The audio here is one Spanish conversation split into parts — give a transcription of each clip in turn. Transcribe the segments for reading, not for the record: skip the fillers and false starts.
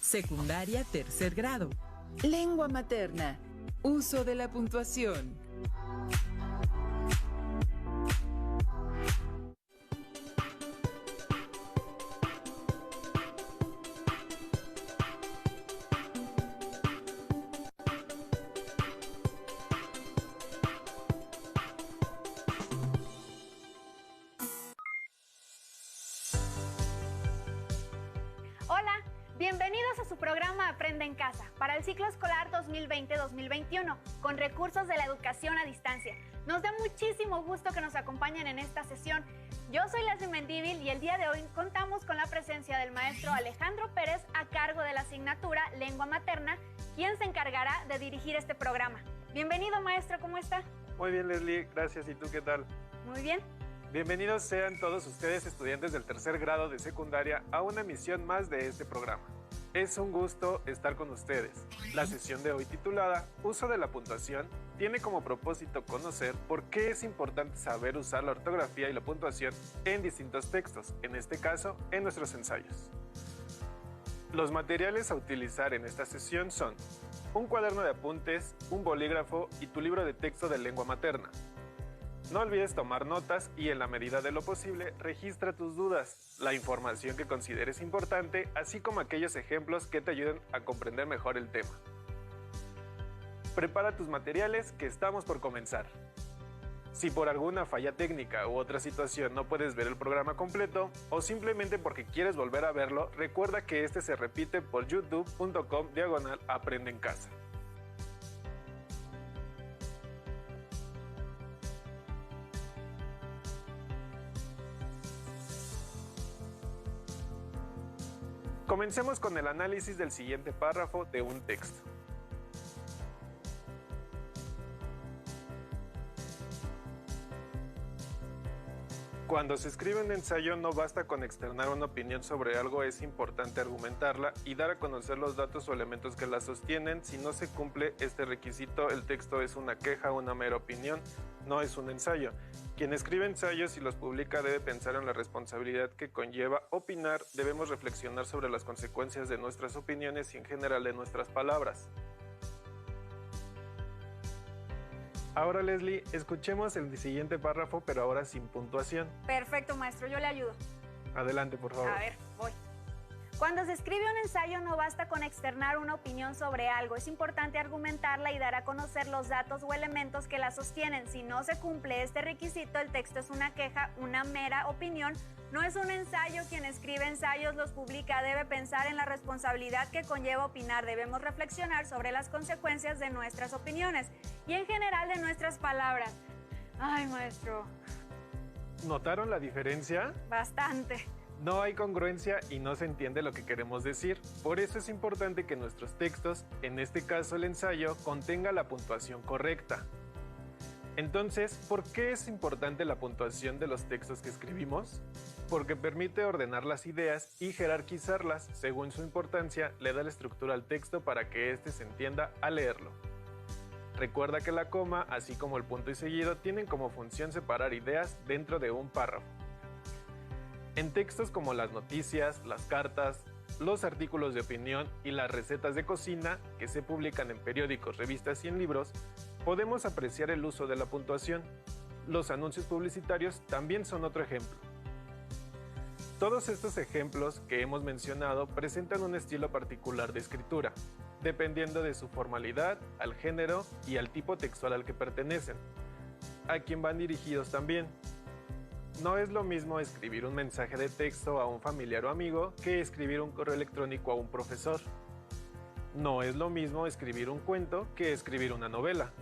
Secundaria tercer grado. Lengua materna. Uso de la puntuación. Hola, bienvenidos a su programa Aprende en Casa para el ciclo escolar 2020-2021 con recursos de la educación a distancia. Nos da muchísimo gusto que nos acompañen en esta sesión. Yo soy Leslie Mendívil y el día de hoy contamos con la presencia del maestro Alejandro Pérez a cargo de la asignatura Lengua Materna, quien se encargará de dirigir este programa. Bienvenido, maestro, ¿cómo está? Muy bien, Leslie, gracias. ¿Y tú qué tal? Muy bien. Bienvenidos sean todos ustedes, estudiantes del tercer grado de secundaria, a una emisión más de este programa. Es un gusto estar con ustedes. La sesión de hoy, titulada Uso de la puntuación, tiene como propósito conocer por qué es importante saber usar la ortografía y la puntuación en distintos textos, en este caso, en nuestros ensayos. Los materiales a utilizar en esta sesión son un cuaderno de apuntes, un bolígrafo y tu libro de texto de lengua materna. No olvides tomar notas y, en la medida de lo posible, registra tus dudas, la información que consideres importante, así como aquellos ejemplos que te ayuden a comprender mejor el tema. Prepara tus materiales, que estamos por comenzar. Si por alguna falla técnica u otra situación no puedes ver el programa completo, o simplemente porque quieres volver a verlo, recuerda que este se repite por youtube.com/Aprende en Casa. Comencemos con el análisis del siguiente párrafo de un texto. Cuando se escribe un ensayo no basta con externar una opinión sobre algo, es importante argumentarla y dar a conocer los datos o elementos que la sostienen. Si no se cumple este requisito, el texto es una queja o una mera opinión, no es un ensayo. Quien escribe ensayos y los publica debe pensar en la responsabilidad que conlleva opinar, debemos reflexionar sobre las consecuencias de nuestras opiniones y en general de nuestras palabras. Ahora, Leslie, escuchemos el siguiente párrafo, pero ahora sin puntuación. Perfecto, maestro, yo le ayudo. Adelante, por favor. A ver, voy. Cuando se escribe un ensayo no basta con externar una opinión sobre algo, es importante argumentarla y dar a conocer los datos o elementos que la sostienen. Si no se cumple este requisito, el texto es una queja, una mera opinión, no es un ensayo. Quien escribe ensayos los publica, debe pensar en la responsabilidad que conlleva opinar, debemos reflexionar sobre las consecuencias de nuestras opiniones y en general de nuestras palabras. Ay, maestro. ¿Notaron la diferencia? Bastante. No hay congruencia y no se entiende lo que queremos decir. Por eso es importante que nuestros textos, en este caso el ensayo, contenga la puntuación correcta. Entonces, ¿por qué es importante la puntuación de los textos que escribimos? Porque permite ordenar las ideas y jerarquizarlas según su importancia, le da la estructura al texto para que éste se entienda al leerlo. Recuerda que la coma, así como el punto y seguido, tienen como función separar ideas dentro de un párrafo. En textos como las noticias, las cartas, los artículos de opinión y las recetas de cocina, que se publican en periódicos, revistas y en libros, podemos apreciar el uso de la puntuación. Los anuncios publicitarios también son otro ejemplo. Todos estos ejemplos que hemos mencionado presentan un estilo particular de escritura, dependiendo de su formalidad, al género y al tipo textual al que pertenecen, a quien van dirigidos también. No es lo mismo escribir un mensaje de texto a un familiar o amigo que escribir un correo electrónico a un profesor. No es lo mismo escribir un cuento que escribir una novela.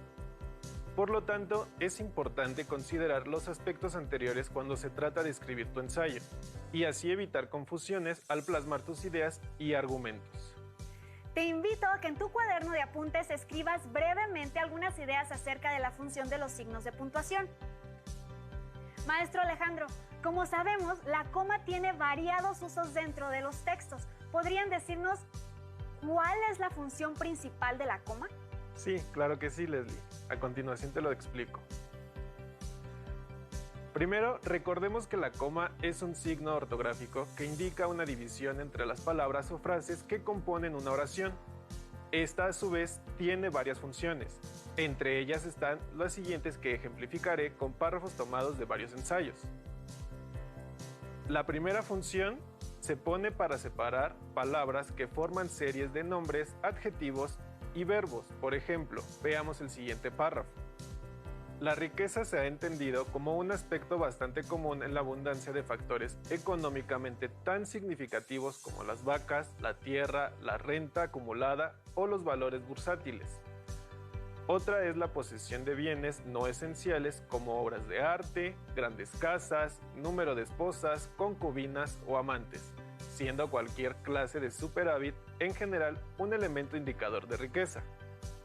Por lo tanto, es importante considerar los aspectos anteriores cuando se trata de escribir tu ensayo, y así evitar confusiones al plasmar tus ideas y argumentos. Te invito a que en tu cuaderno de apuntes escribas brevemente algunas ideas acerca de la función de los signos de puntuación. Maestro Alejandro, como sabemos, la coma tiene variados usos dentro de los textos. ¿Podrían decirnos cuál es la función principal de la coma? Sí, claro que sí, Leslie. A continuación te lo explico. Primero, recordemos que la coma es un signo ortográfico que indica una división entre las palabras o frases que componen una oración. Esta, a su vez, tiene varias funciones. Entre ellas están las siguientes que ejemplificaré con párrafos tomados de varios ensayos. La primera función se pone para separar palabras que forman series de nombres, adjetivos y verbos. Por ejemplo, veamos el siguiente párrafo. La riqueza se ha entendido como un aspecto bastante común en la abundancia de factores económicamente tan significativos como las vacas, la tierra, la renta acumulada o los valores bursátiles. Otra es la posesión de bienes no esenciales como obras de arte, grandes casas, número de esposas, concubinas o amantes, siendo cualquier clase de superávit en general un elemento indicador de riqueza.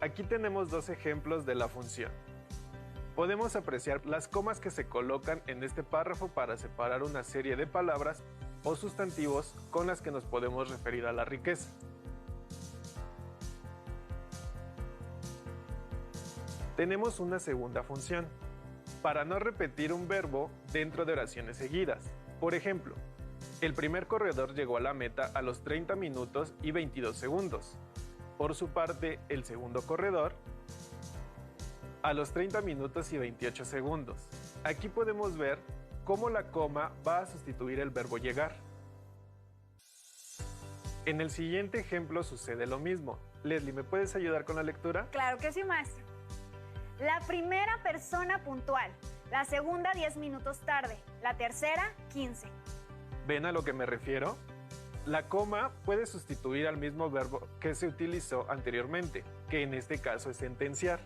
Aquí tenemos dos ejemplos de la función. Podemos apreciar las comas que se colocan en este párrafo para separar una serie de palabras o sustantivos con las que nos podemos referir a la riqueza. Tenemos una segunda función, para no repetir un verbo dentro de oraciones seguidas. Por ejemplo, el primer corredor llegó a la meta a los 30 minutos y 22 segundos. Por su parte, el segundo corredor a los 30 minutos y 28 segundos. Aquí podemos ver cómo la coma va a sustituir el verbo llegar. En el siguiente ejemplo sucede lo mismo. Leslie, ¿me puedes ayudar con la lectura? Claro que sí, maestro. La primera persona puntual, la segunda 10 minutos tarde, la tercera 15. ¿Ven a lo que me refiero? La coma puede sustituir al mismo verbo que se utilizó anteriormente, que en este caso es sentenciar.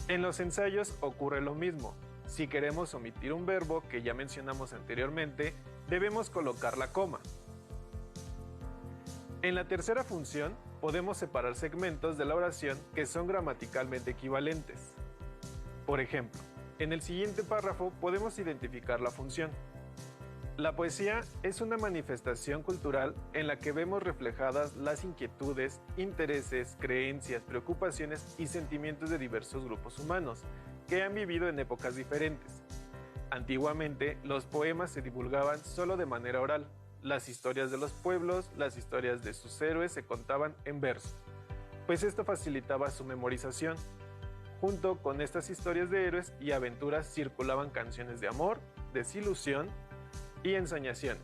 En los ensayos ocurre lo mismo. Si queremos omitir un verbo que ya mencionamos anteriormente, debemos colocar la coma. En la tercera función, podemos separar segmentos de la oración que son gramaticalmente equivalentes. Por ejemplo, en el siguiente párrafo podemos identificar la función. La poesía es una manifestación cultural en la que vemos reflejadas las inquietudes, intereses, creencias, preocupaciones y sentimientos de diversos grupos humanos que han vivido en épocas diferentes. Antiguamente, los poemas se divulgaban solo de manera oral. Las historias de los pueblos, las historias de sus héroes se contaban en verso, pues esto facilitaba su memorización. Junto con estas historias de héroes y aventuras circulaban canciones de amor, desilusión y ensoñaciones.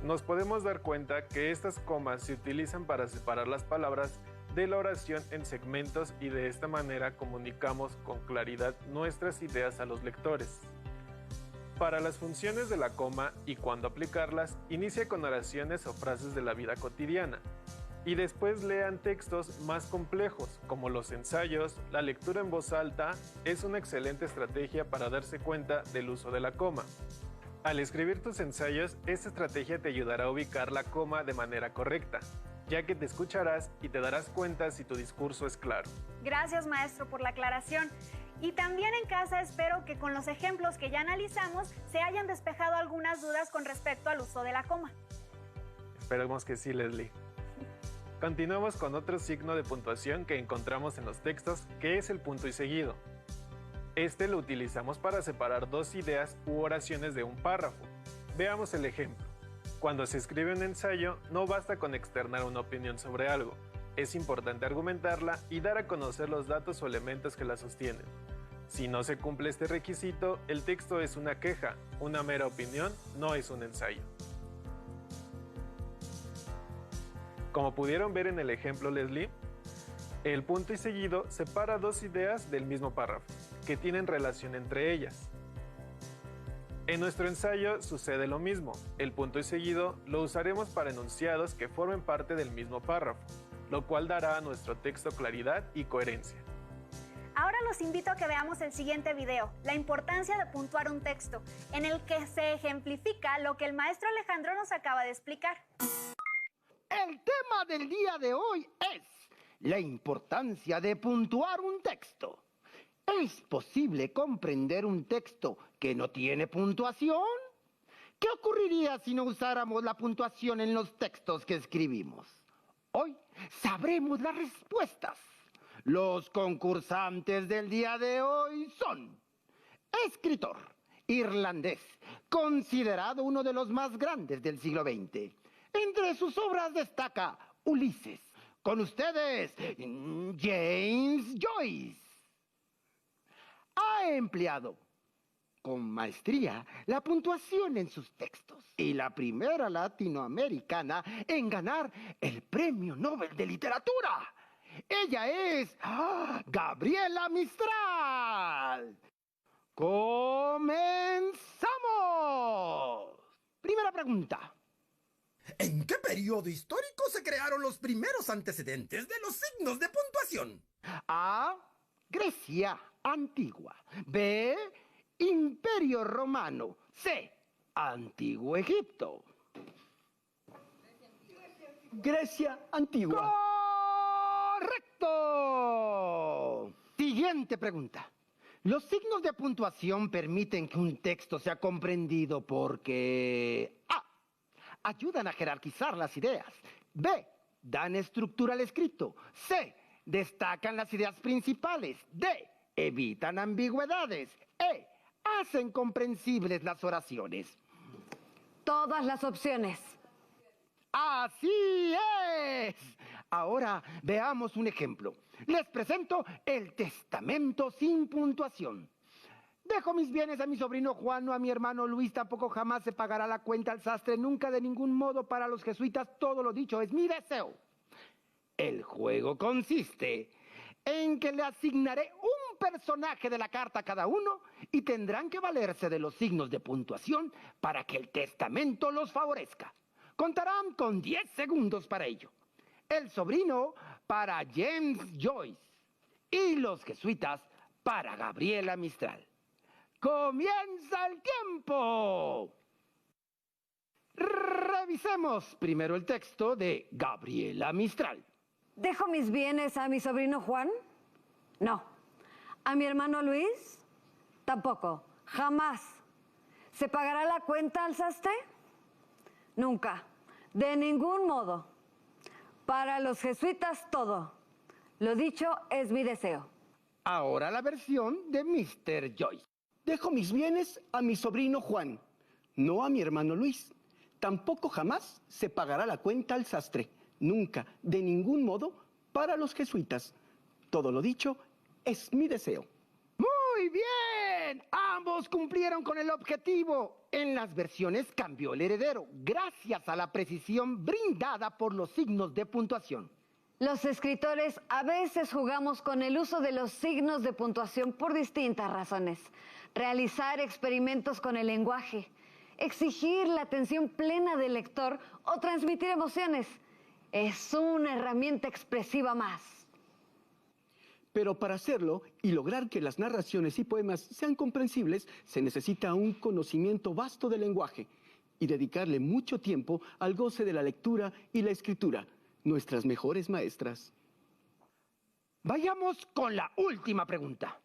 Nos podemos dar cuenta que estas comas se utilizan para separar las palabras de la oración en segmentos y de esta manera comunicamos con claridad nuestras ideas a los lectores. Para las funciones de la coma y cuando aplicarlas, inicia con oraciones o frases de la vida cotidiana y después lean textos más complejos, como los ensayos. La lectura en voz alta es una excelente estrategia para darse cuenta del uso de la coma. Al escribir tus ensayos, esta estrategia te ayudará a ubicar la coma de manera correcta, ya que te escucharás y te darás cuenta si tu discurso es claro. Gracias, maestro, por la aclaración. Y también en casa espero que con los ejemplos que ya analizamos se hayan despejado algunas dudas con respecto al uso de la coma. Esperemos que sí, Leslie. Continuamos con otro signo de puntuación que encontramos en los textos, que es el punto y seguido. Este lo utilizamos para separar dos ideas u oraciones de un párrafo. Veamos el ejemplo. Cuando se escribe un ensayo, no basta con externar una opinión sobre algo. Es importante argumentarla y dar a conocer los datos o elementos que la sostienen. Si no se cumple este requisito, el texto es una queja, una mera opinión, no es un ensayo. Como pudieron ver en el ejemplo, Leslie, el punto y seguido separa dos ideas del mismo párrafo, que tienen relación entre ellas. En nuestro ensayo sucede lo mismo. El punto y seguido lo usaremos para enunciados que formen parte del mismo párrafo, lo cual dará a nuestro texto claridad y coherencia. Ahora los invito a que veamos el siguiente video, la importancia de puntuar un texto, en el que se ejemplifica lo que el maestro Alejandro nos acaba de explicar. El tema del día de hoy es la importancia de puntuar un texto. ¿Es posible comprender un texto que no tiene puntuación? ¿Qué ocurriría si no usáramos la puntuación en los textos que escribimos? Hoy sabremos las respuestas. Los concursantes del día de hoy son escritor irlandés, considerado uno de los más grandes del siglo XX. Entre sus obras destaca Ulises. Con ustedes, James Joyce. Ha empleado con maestría la puntuación en sus textos y la primera latinoamericana en ganar el Premio Nobel de Literatura. Ella es Gabriela Mistral. ¡Comenzamos! Primera pregunta. ¿En qué periodo histórico se crearon los primeros antecedentes de los signos de puntuación? A. Grecia antigua. B. Imperio Romano. C. Antiguo Egipto. Grecia antigua. ¡Correcto! Siguiente pregunta. Los signos de puntuación permiten que un texto sea comprendido porque A. Ayudan a jerarquizar las ideas. B. Dan estructura al escrito. C. Destacan las ideas principales. D. Evitan ambigüedades. E. Hacen comprensibles las oraciones. Todas las opciones. ¡Así es! Ahora veamos un ejemplo. Les presento el testamento sin puntuación. Dejo mis bienes a mi sobrino Juan o a mi hermano Luis, tampoco jamás se pagará la cuenta al sastre, nunca de ningún modo para los jesuitas, todo lo dicho es mi deseo. El juego consiste en que le asignaré un personaje de la carta a cada uno y tendrán que valerse de los signos de puntuación para que el testamento los favorezca. Contarán con 10 segundos para ello. El sobrino para James Joyce y los jesuitas para Gabriela Mistral. ¡Comienza el tiempo! Revisemos primero el texto de Gabriela Mistral. ¿Dejo mis bienes a mi sobrino Juan? No. ¿A mi hermano Luis? Tampoco. Jamás. ¿Se pagará la cuenta al sastre? Nunca. De ningún modo. Para los jesuitas todo. Lo dicho es mi deseo. Ahora la versión de Mr. Joyce. Dejo mis bienes a mi sobrino Juan, no a mi hermano Luis. Tampoco jamás se pagará la cuenta al sastre. Nunca, de ningún modo, para los jesuitas. Todo lo dicho es mi deseo. ¡Muy bien! Ambos cumplieron con el objetivo. En las versiones cambió el heredero, gracias a la precisión brindada por los signos de puntuación. Los escritores a veces jugamos con el uso de los signos de puntuación por distintas razones. Realizar experimentos con el lenguaje, exigir la atención plena del lector o transmitir emociones. Es una herramienta expresiva más. Pero para hacerlo y lograr que las narraciones y poemas sean comprensibles, se necesita un conocimiento vasto del lenguaje y dedicarle mucho tiempo al goce de la lectura y la escritura, nuestras mejores maestras. Vayamos con la última pregunta.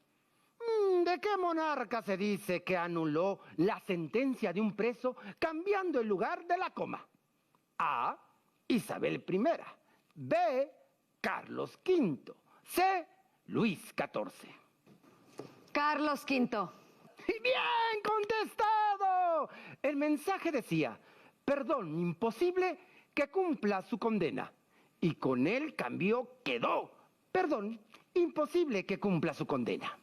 ¿De qué monarca se dice que anuló la sentencia de un preso cambiando el lugar de la coma? A. Isabel I. B. Carlos V. C. Luis XIV. Carlos V. ¡Bien contestado! El mensaje decía, perdón imposible que cumpla su condena. Y con el cambio quedó, perdón imposible que cumpla su condena.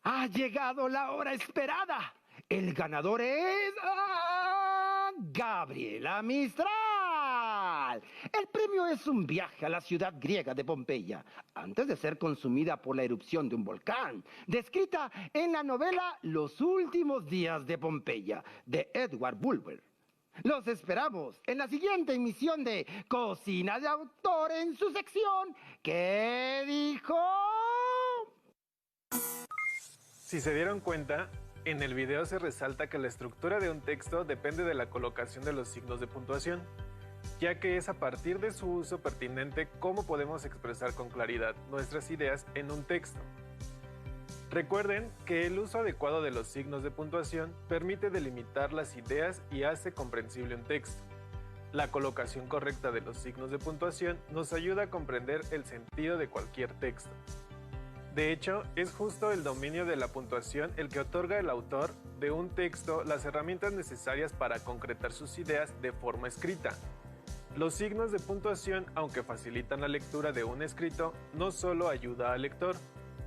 Ha llegado la hora esperada. El ganador es Gabriela Mistral. El premio es un viaje a la ciudad griega de Pompeya, antes de ser consumida por la erupción de un volcán, descrita en la novela Los últimos días de Pompeya, de Edward Bulwer. Los esperamos en la siguiente emisión de Cocina de Autor en su sección ¿Qué dijo? Si se dieron cuenta, en el video se resalta que la estructura de un texto depende de la colocación de los signos de puntuación, ya que es a partir de su uso pertinente cómo podemos expresar con claridad nuestras ideas en un texto. Recuerden que el uso adecuado de los signos de puntuación permite delimitar las ideas y hace comprensible un texto. La colocación correcta de los signos de puntuación nos ayuda a comprender el sentido de cualquier texto. De hecho, es justo el dominio de la puntuación el que otorga al autor de un texto las herramientas necesarias para concretar sus ideas de forma escrita. Los signos de puntuación, aunque facilitan la lectura de un escrito, no solo ayuda al lector,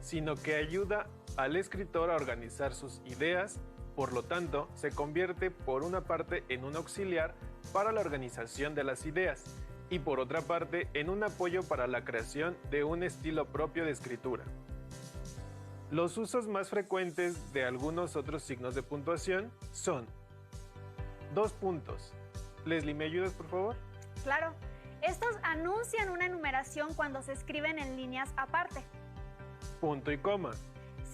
sino que ayuda al escritor a organizar sus ideas. Por lo tanto, se convierte por una parte en un auxiliar para la organización de las ideas y por otra parte en un apoyo para la creación de un estilo propio de escritura. Los usos más frecuentes de algunos otros signos de puntuación son 2 puntos. Leslie, ¿me ayudas por favor? Claro, estos anuncian una enumeración cuando se escriben en líneas aparte. Punto y coma.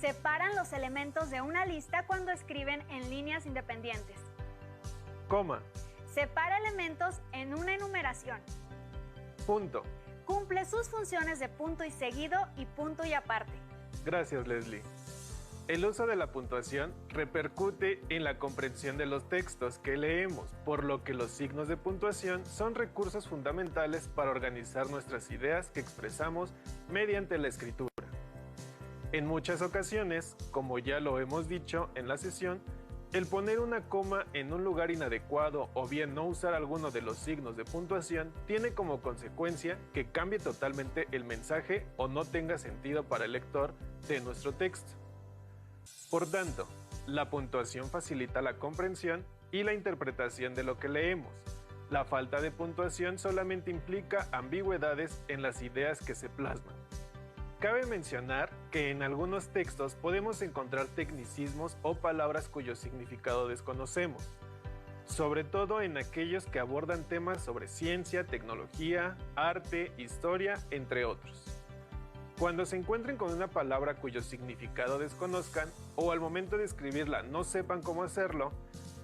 Separan los elementos de una lista cuando escriben en líneas independientes. Coma. Separa elementos en una enumeración. Punto. Cumple sus funciones de punto y seguido y punto y aparte. Gracias, Leslie. El uso de la puntuación repercute en la comprensión de los textos que leemos, por lo que los signos de puntuación son recursos fundamentales para organizar nuestras ideas que expresamos mediante la escritura. En muchas ocasiones, como ya lo hemos dicho en la sesión, el poner una coma en un lugar inadecuado o bien no usar alguno de los signos de puntuación tiene como consecuencia que cambie totalmente el mensaje o no tenga sentido para el lector de nuestro texto. Por tanto, la puntuación facilita la comprensión y la interpretación de lo que leemos. La falta de puntuación solamente implica ambigüedades en las ideas que se plasman. Cabe mencionar que en algunos textos podemos encontrar tecnicismos o palabras cuyo significado desconocemos, sobre todo en aquellos que abordan temas sobre ciencia, tecnología, arte, historia, entre otros. Cuando se encuentren con una palabra cuyo significado desconozcan o al momento de escribirla no sepan cómo hacerlo,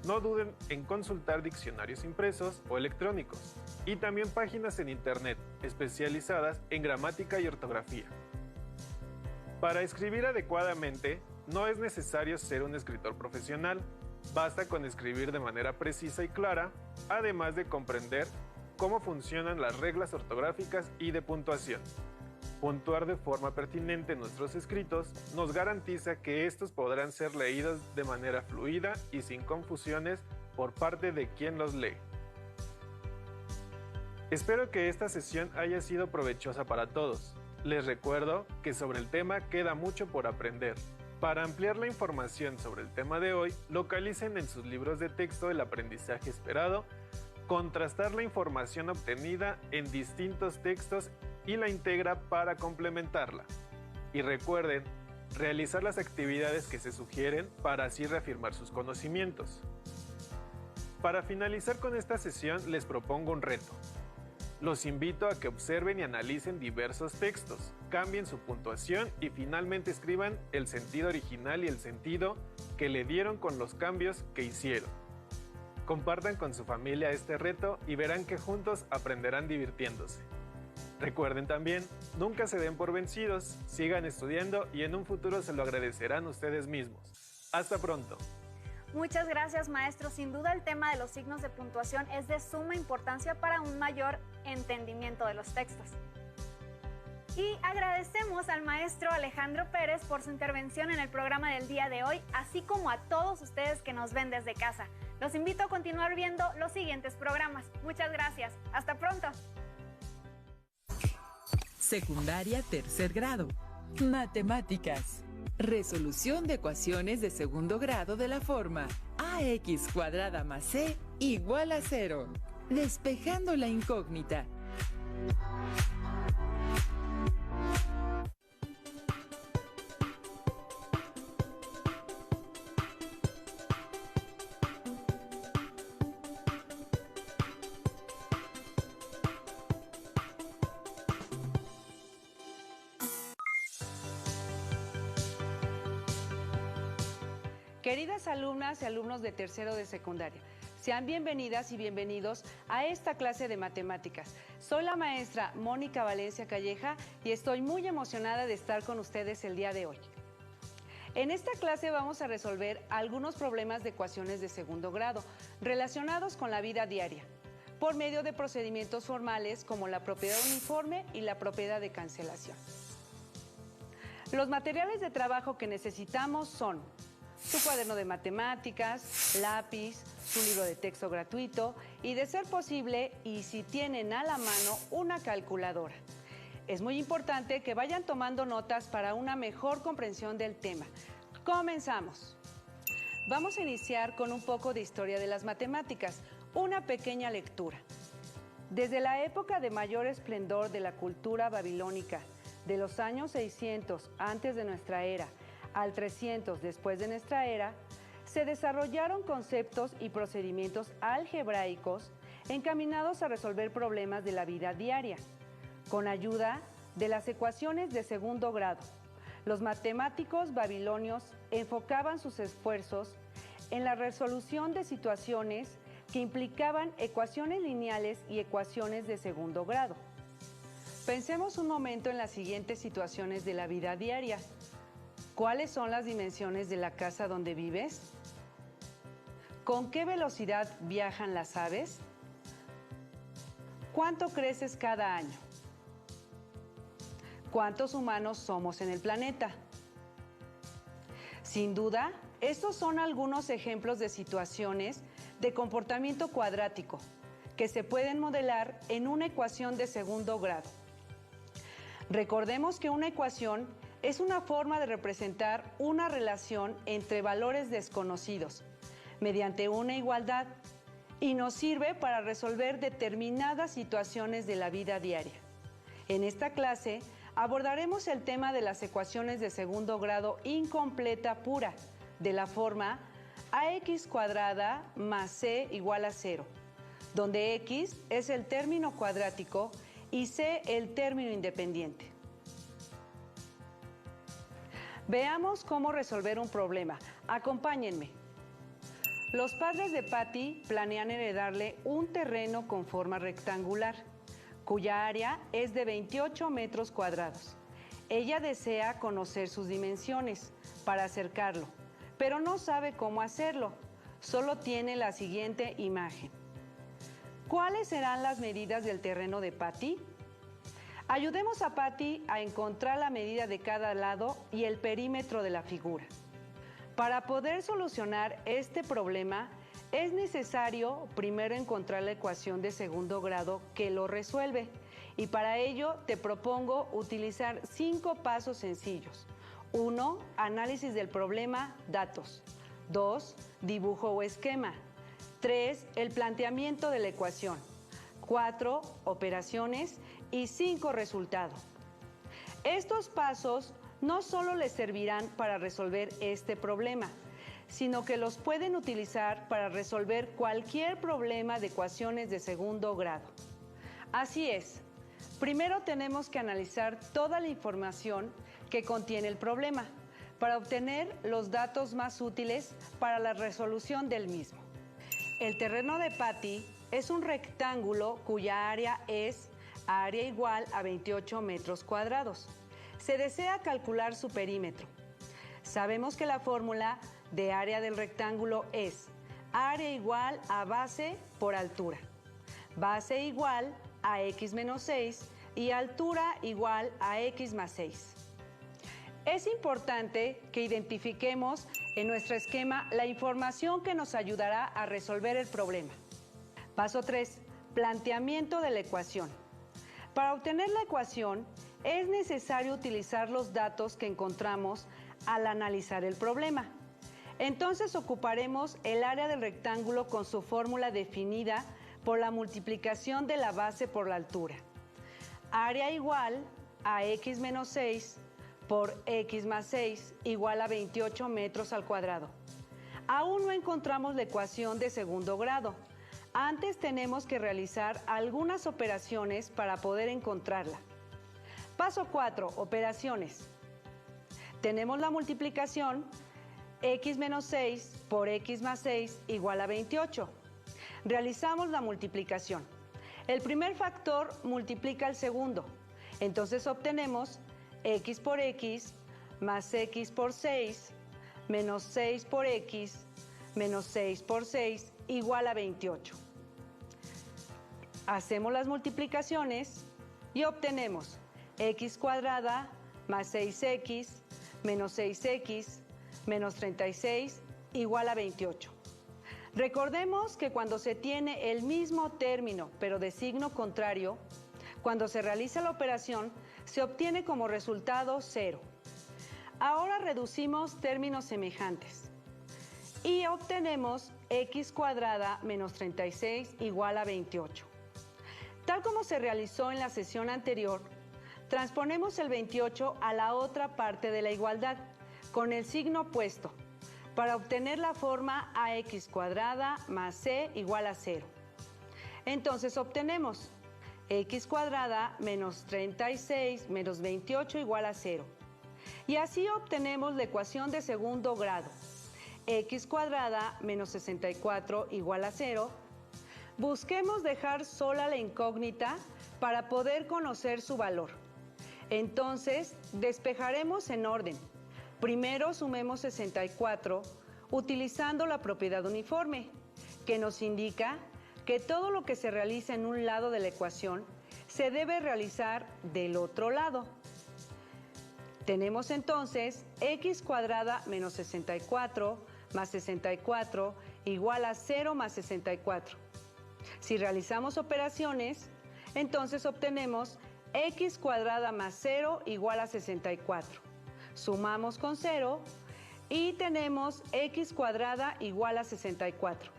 no duden en consultar diccionarios impresos o electrónicos y también páginas en internet especializadas en gramática y ortografía. Para escribir adecuadamente, no es necesario ser un escritor profesional, basta con escribir de manera precisa y clara, además de comprender cómo funcionan las reglas ortográficas y de puntuación. Puntuar de forma pertinente nuestros escritos nos garantiza que estos podrán ser leídos de manera fluida y sin confusiones por parte de quien los lee. Espero que esta sesión haya sido provechosa para todos. Les recuerdo que sobre el tema queda mucho por aprender. Para ampliar la información sobre el tema de hoy, localicen en sus libros de texto el aprendizaje esperado, contrastar la información obtenida en distintos textos y la integra para complementarla. Y recuerden, realizar las actividades que se sugieren para así reafirmar sus conocimientos. Para finalizar con esta sesión, les propongo un reto. Los invito a que observen y analicen diversos textos, cambien su puntuación y finalmente escriban el sentido original y el sentido que le dieron con los cambios que hicieron. Compartan con su familia este reto y verán que juntos aprenderán divirtiéndose. Recuerden también, nunca se den por vencidos, sigan estudiando y en un futuro se lo agradecerán ustedes mismos. Hasta pronto. Muchas gracias, maestro. Sin duda el tema de los signos de puntuación es de suma importancia para un mayor entendimiento de los textos. Y agradecemos al maestro Alejandro Pérez por su intervención en el programa del día de hoy, así como a todos ustedes que nos ven desde casa. Los invito a continuar viendo los siguientes programas. Muchas gracias. Hasta pronto. Secundaria tercer grado. Matemáticas. Resolución de ecuaciones de segundo grado de la forma ax cuadrada más c igual a 0. Despejando la incógnita. Queridas alumnas y alumnos de tercero de secundaria, sean bienvenidas y bienvenidos a esta clase de matemáticas. Soy la maestra Mónica Valencia Calleja y estoy muy emocionada de estar con ustedes el día de hoy. En esta clase vamos a resolver algunos problemas de ecuaciones de segundo grado relacionados con la vida diaria. por medio de procedimientos formales como la propiedad uniforme y la propiedad de cancelación. Los materiales de trabajo que necesitamos son su cuaderno de matemáticas, lápiz, su libro de texto gratuito y, de ser posible, y si tienen a la mano, una calculadora. Es muy importante que vayan tomando notas para una mejor comprensión del tema. Comenzamos. Vamos a iniciar con un poco de historia de las matemáticas, una pequeña lectura. Desde la época de mayor esplendor de la cultura babilónica, de los años 600 antes de nuestra era al 300 después de nuestra era, se desarrollaron conceptos y procedimientos algebraicos encaminados a resolver problemas de la vida diaria, con ayuda de las ecuaciones de segundo grado. Los matemáticos babilonios enfocaban sus esfuerzos en la resolución de situaciones que implicaban ecuaciones lineales y ecuaciones de segundo grado. Pensemos un momento en las siguientes situaciones de la vida diaria. ¿Cuáles son las dimensiones de la casa donde vives? ¿Con qué velocidad viajan las aves? ¿Cuánto creces cada año? ¿Cuántos humanos somos en el planeta? Sin duda, estos son algunos ejemplos de situaciones de comportamiento cuadrático que se pueden modelar en una ecuación de segundo grado. Recordemos que una ecuación es una forma de representar una relación entre valores desconocidos mediante una igualdad y nos sirve para resolver determinadas situaciones de la vida diaria. En esta clase abordaremos el tema de las ecuaciones de segundo grado incompleta pura, de la forma ax cuadrada más c igual a 0, donde x es el término cuadrático y c el término independiente. Veamos cómo resolver un problema. Acompáñenme. Los padres de Patty planean heredarle un terreno con forma rectangular, cuya área es de 28 metros cuadrados. Ella desea conocer sus dimensiones para acercarlo, pero no sabe cómo hacerlo. Solo tiene la siguiente imagen. ¿Cuáles serán las medidas del terreno de Patty? Ayudemos a Patty a encontrar la medida de cada lado y el perímetro de la figura. Para poder solucionar este problema, es necesario primero encontrar la ecuación de segundo grado que lo resuelve. Y para ello te propongo utilizar 5 pasos sencillos. 1. Análisis del problema, datos. 2. Dibujo o esquema. 3. El planteamiento de la ecuación. 4. Operaciones. Y 5. Resultado. Estos pasos no solo les servirán para resolver este problema, sino que los pueden utilizar para resolver cualquier problema de ecuaciones de segundo grado. Así es, primero tenemos que analizar toda la información que contiene el problema para obtener los datos más útiles para la resolución del mismo. El terreno de Patty es un rectángulo cuya área es área igual a 28 metros cuadrados. Se desea calcular su perímetro. Sabemos que la fórmula de área del rectángulo es área igual a base por altura. Base igual a x menos 6 y altura igual a x más 6. Es importante que identifiquemos en nuestro esquema la información que nos ayudará a resolver el problema. Paso 3. Planteamiento de la ecuación. Para obtener la ecuación, es necesario utilizar los datos que encontramos al analizar el problema. Entonces ocuparemos el área del rectángulo con su fórmula definida por la multiplicación de la base por la altura. Área igual a x menos 6 por x más 6 igual a 28 metros al cuadrado. Aún no encontramos la ecuación de segundo grado. Antes tenemos que realizar algunas operaciones para poder encontrarla. Paso 4. Operaciones. Tenemos la multiplicación x menos 6 por x más 6 igual a 28. Realizamos la multiplicación. El primer factor multiplica al segundo. Entonces obtenemos x por x más x por 6 menos 6 por x menos 6 por 6 igual a 28. Hacemos las multiplicaciones y obtenemos x cuadrada más 6x menos 6x menos 36 igual a 28. Recordemos que cuando se tiene el mismo término pero de signo contrario, cuando se realiza la operación se obtiene como resultado 0. Ahora reducimos términos semejantes y obtenemos x cuadrada menos 36 igual a 28. Tal como se realizó en la sesión anterior, transponemos el 28 a la otra parte de la igualdad con el signo opuesto para obtener la forma ax cuadrada más c igual a 0. Entonces obtenemos x cuadrada menos 36 menos 28 igual a 0. Y así obtenemos la ecuación de segundo grado. X cuadrada menos 64 igual a 0. Busquemos dejar sola la incógnita para poder conocer su valor. Entonces, despejaremos en orden. Primero sumemos 64 utilizando la propiedad uniforme, que nos indica que todo lo que se realiza en un lado de la ecuación se debe realizar del otro lado. Tenemos entonces x cuadrada menos 64 más 64 igual a 0 más 64. Si realizamos operaciones, entonces obtenemos x cuadrada más 0 igual a 64. Sumamos con 0 y tenemos x cuadrada igual a 64.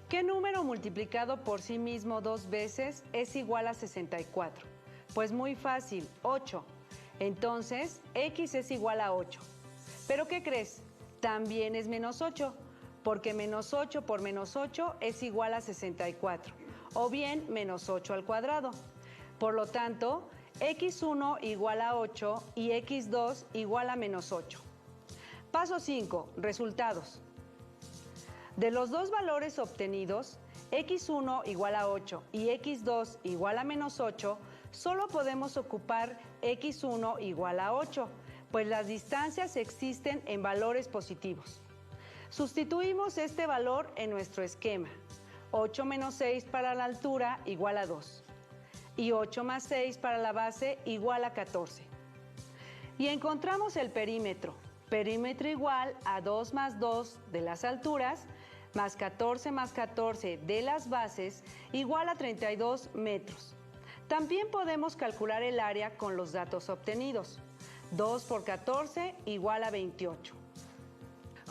¿Qué número multiplicado por sí mismo dos veces es igual a 64? Pues muy fácil, 8. Entonces, x es igual a 8. ¿Pero qué crees? También es menos 8, porque menos 8 por menos 8 es igual a 64, o bien menos 8 al cuadrado. Por lo tanto, x1 igual a 8 y x2 igual a menos 8. Paso 5. Resultados. De los dos valores obtenidos, x1 igual a 8 y x2 igual a menos 8, solo podemos ocupar x1 igual a 8, pues las distancias existen en valores positivos. Sustituimos este valor en nuestro esquema. 8 menos 6 para la altura igual a 2. Y 8 más 6 para la base igual a 14. Y encontramos el perímetro. Perímetro igual a 2 más 2 de las alturas más 14 de las bases igual a 32 metros. También podemos calcular el área con los datos obtenidos. 2 por 14 igual a 28.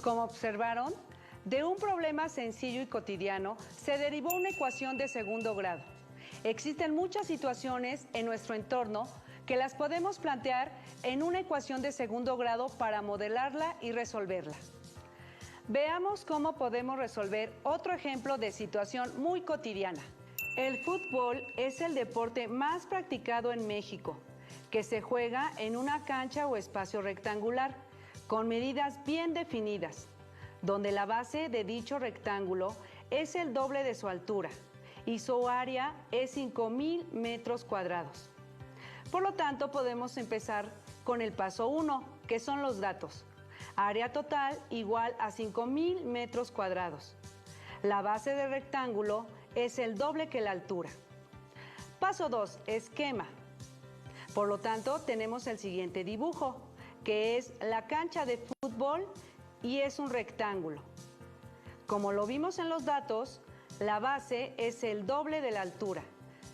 Como observaron, de un problema sencillo y cotidiano se derivó una ecuación de segundo grado. Existen muchas situaciones en nuestro entorno que las podemos plantear en una ecuación de segundo grado para modelarla y resolverla. Veamos cómo podemos resolver otro ejemplo de situación muy cotidiana. El fútbol es el deporte más practicado en México, que se juega en una cancha o espacio rectangular, con medidas bien definidas, donde la base de dicho rectángulo es el doble de su altura y su área es 5,000 metros cuadrados. Por lo tanto, podemos empezar con el paso 1, que son los datos. Área total igual a 5,000 metros cuadrados. La base del rectángulo es el doble que la altura. Paso 2, esquema. Por lo tanto, tenemos el siguiente dibujo, que es la cancha de fútbol y es un rectángulo. Como lo vimos en los datos, la base es el doble de la altura.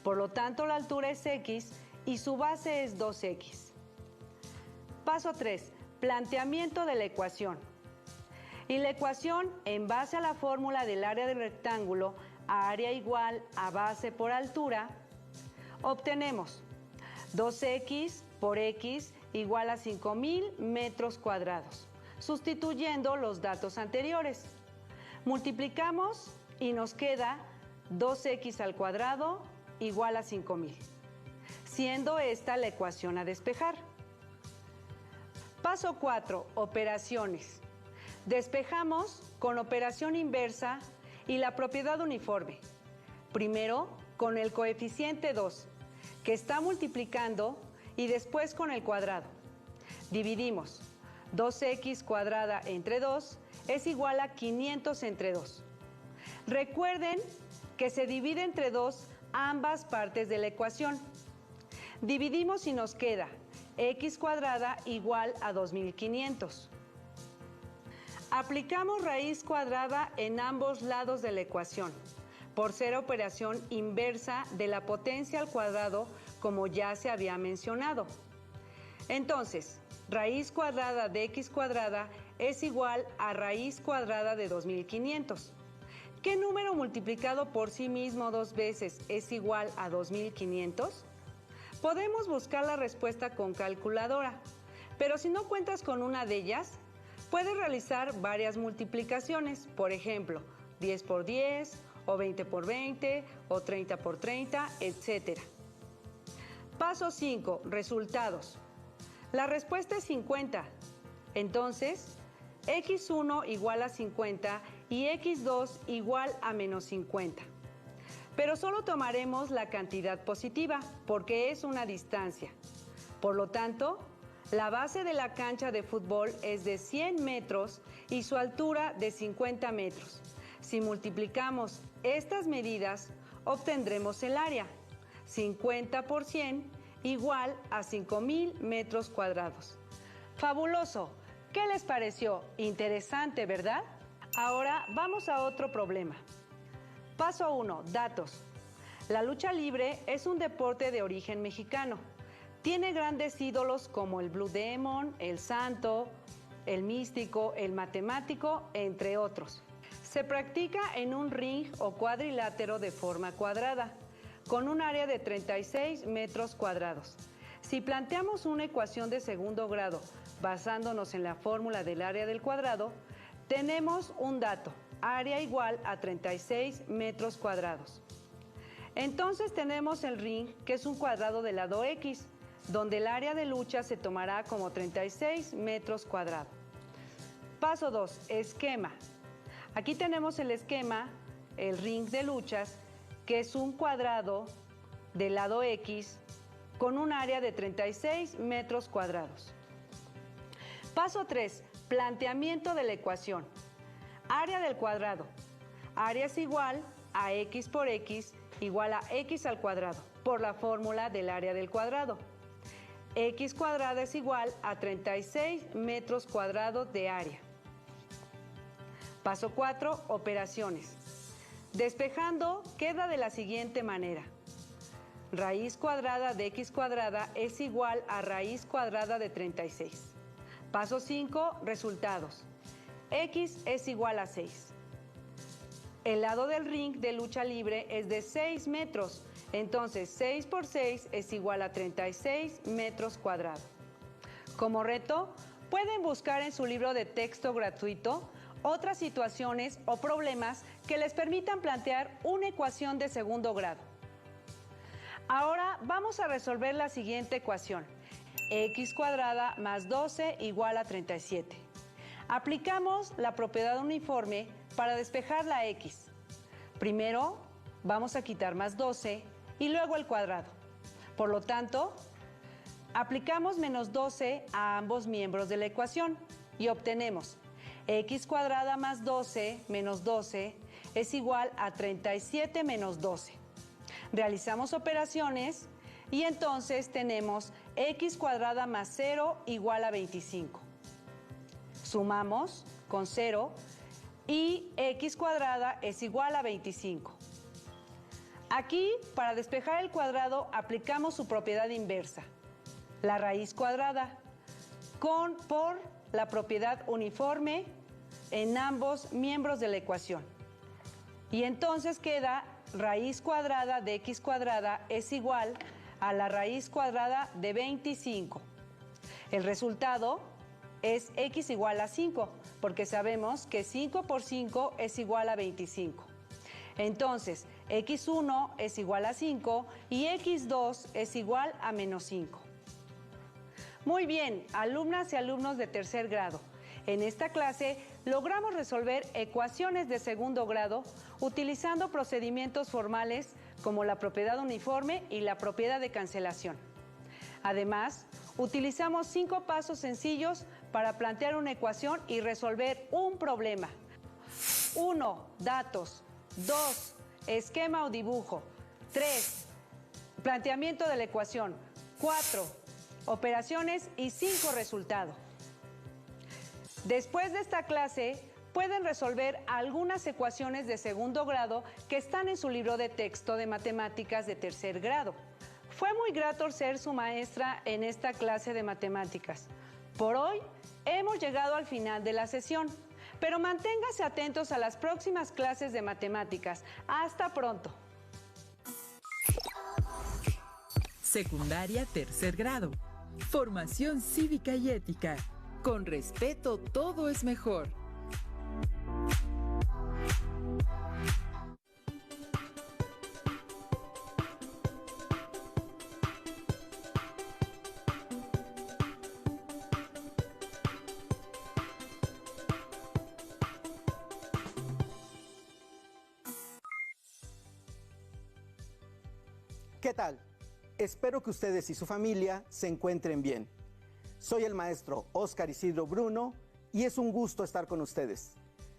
Por lo tanto, la altura es x y su base es 2x. Paso 3, planteamiento de la ecuación. Y la ecuación, en base a la fórmula del área del rectángulo, área igual a base por altura, obtenemos 2x por x igual a 5,000 metros cuadrados, sustituyendo los datos anteriores. Multiplicamos y nos queda 2x al cuadrado igual a 5,000, siendo esta la ecuación a despejar. Paso 4, operaciones. Despejamos con operación inversa y la propiedad uniforme. Primero con el coeficiente 2, que está multiplicando, y después con el cuadrado. Dividimos. 2x cuadrada entre 2 es igual a 500 entre 2. Recuerden que se divide entre 2 ambas partes de la ecuación. Dividimos y nos queda x cuadrada igual a 2500. Aplicamos raíz cuadrada en ambos lados de la ecuación, por ser operación inversa de la potencia al cuadrado, como ya se había mencionado. Entonces, raíz cuadrada de x cuadrada es igual a raíz cuadrada de 2500. ¿Qué número multiplicado por sí mismo dos veces es igual a 2500? Podemos buscar la respuesta con calculadora, pero si no cuentas con una de ellas, puedes realizar varias multiplicaciones, por ejemplo, 10 por 10, o 20 por 20, o 30 por 30, etc. Paso 5. Resultados. La respuesta es 50. Entonces, x1 igual a 50 y x2 igual a menos 50. Pero solo tomaremos la cantidad positiva, porque es una distancia. Por lo tanto, la base de la cancha de fútbol es de 100 metros y su altura de 50 metros. Si multiplicamos estas medidas, obtendremos el área. 50 por 100 igual a 5000 metros cuadrados. ¡Fabuloso! ¿Qué les pareció? Interesante, ¿verdad? Ahora vamos a otro problema. Paso 1. Datos. La lucha libre es un deporte de origen mexicano. Tiene grandes ídolos como el Blue Demon, el Santo, el Místico, el Matemático, entre otros. Se practica en un ring o cuadrilátero de forma cuadrada, con un área de 36 metros cuadrados. Si planteamos una ecuación de segundo grado basándonos en la fórmula del área del cuadrado, tenemos un dato, área igual a 36 metros cuadrados. Entonces tenemos el ring, que es un cuadrado del lado X, donde el área de lucha se tomará como 36 metros cuadrados. Paso 2. Esquema. Aquí tenemos el esquema, el ring de luchas, que es un cuadrado del lado X con un área de 36 metros cuadrados. Paso 3. Planteamiento de la ecuación. Área del cuadrado. Área es igual a x por x igual a x al cuadrado, por la fórmula del área del cuadrado. X cuadrada es igual a 36 metros cuadrados de área. Paso 4. Operaciones. Despejando queda de la siguiente manera. Raíz cuadrada de x cuadrada es igual a raíz cuadrada de 36. Paso 5. Resultados. X es igual a 6. El lado del ring de lucha libre es de 6 metros. Entonces 6 por 6 es igual a 36 metros cuadrados. Como reto, pueden buscar en su libro de texto gratuito otras situaciones o problemas que les permitan plantear una ecuación de segundo grado. Ahora vamos a resolver la siguiente ecuación. X cuadrada más 12 igual a 37. Aplicamos la propiedad uniforme para despejar la X. Primero vamos a quitar más 12 y luego el cuadrado. Por lo tanto, aplicamos menos 12 a ambos miembros de la ecuación y obtenemos x cuadrada más 12 menos 12 es igual a 37 menos 12. Realizamos operaciones y entonces tenemos x cuadrada más 0 igual a 25. Sumamos con 0 y x cuadrada es igual a 25. Aquí, para despejar el cuadrado, aplicamos su propiedad inversa, la raíz cuadrada, por la propiedad uniforme en ambos miembros de la ecuación. Y entonces queda raíz cuadrada de x cuadrada es igual a la raíz cuadrada de 25. El resultado es x igual a 5, porque sabemos que 5 por 5 es igual a 25. Entonces, x1 es igual a 5 y x2 es igual a menos 5. Muy bien, alumnas y alumnos de tercer grado. En esta clase logramos resolver ecuaciones de segundo grado utilizando procedimientos formales como la propiedad uniforme y la propiedad de cancelación. Además, utilizamos 5 pasos sencillos para plantear una ecuación y resolver un problema. 1. Datos. 2. Esquema o dibujo. 3. Planteamiento de la ecuación. 4. Operaciones y 5. Resultado. Después de esta clase, pueden resolver algunas ecuaciones de segundo grado que están en su libro de texto de matemáticas de tercer grado. Fue muy grato ser su maestra en esta clase de matemáticas. Por hoy, hemos llegado al final de la sesión, pero manténganse atentos a las próximas clases de matemáticas. ¡Hasta pronto! Secundaria tercer grado. Formación cívica y ética. Con respeto todo es mejor. ¿Qué tal? Espero que ustedes y su familia se encuentren bien. Soy el maestro Óscar Isidro Bruno y es un gusto estar con ustedes.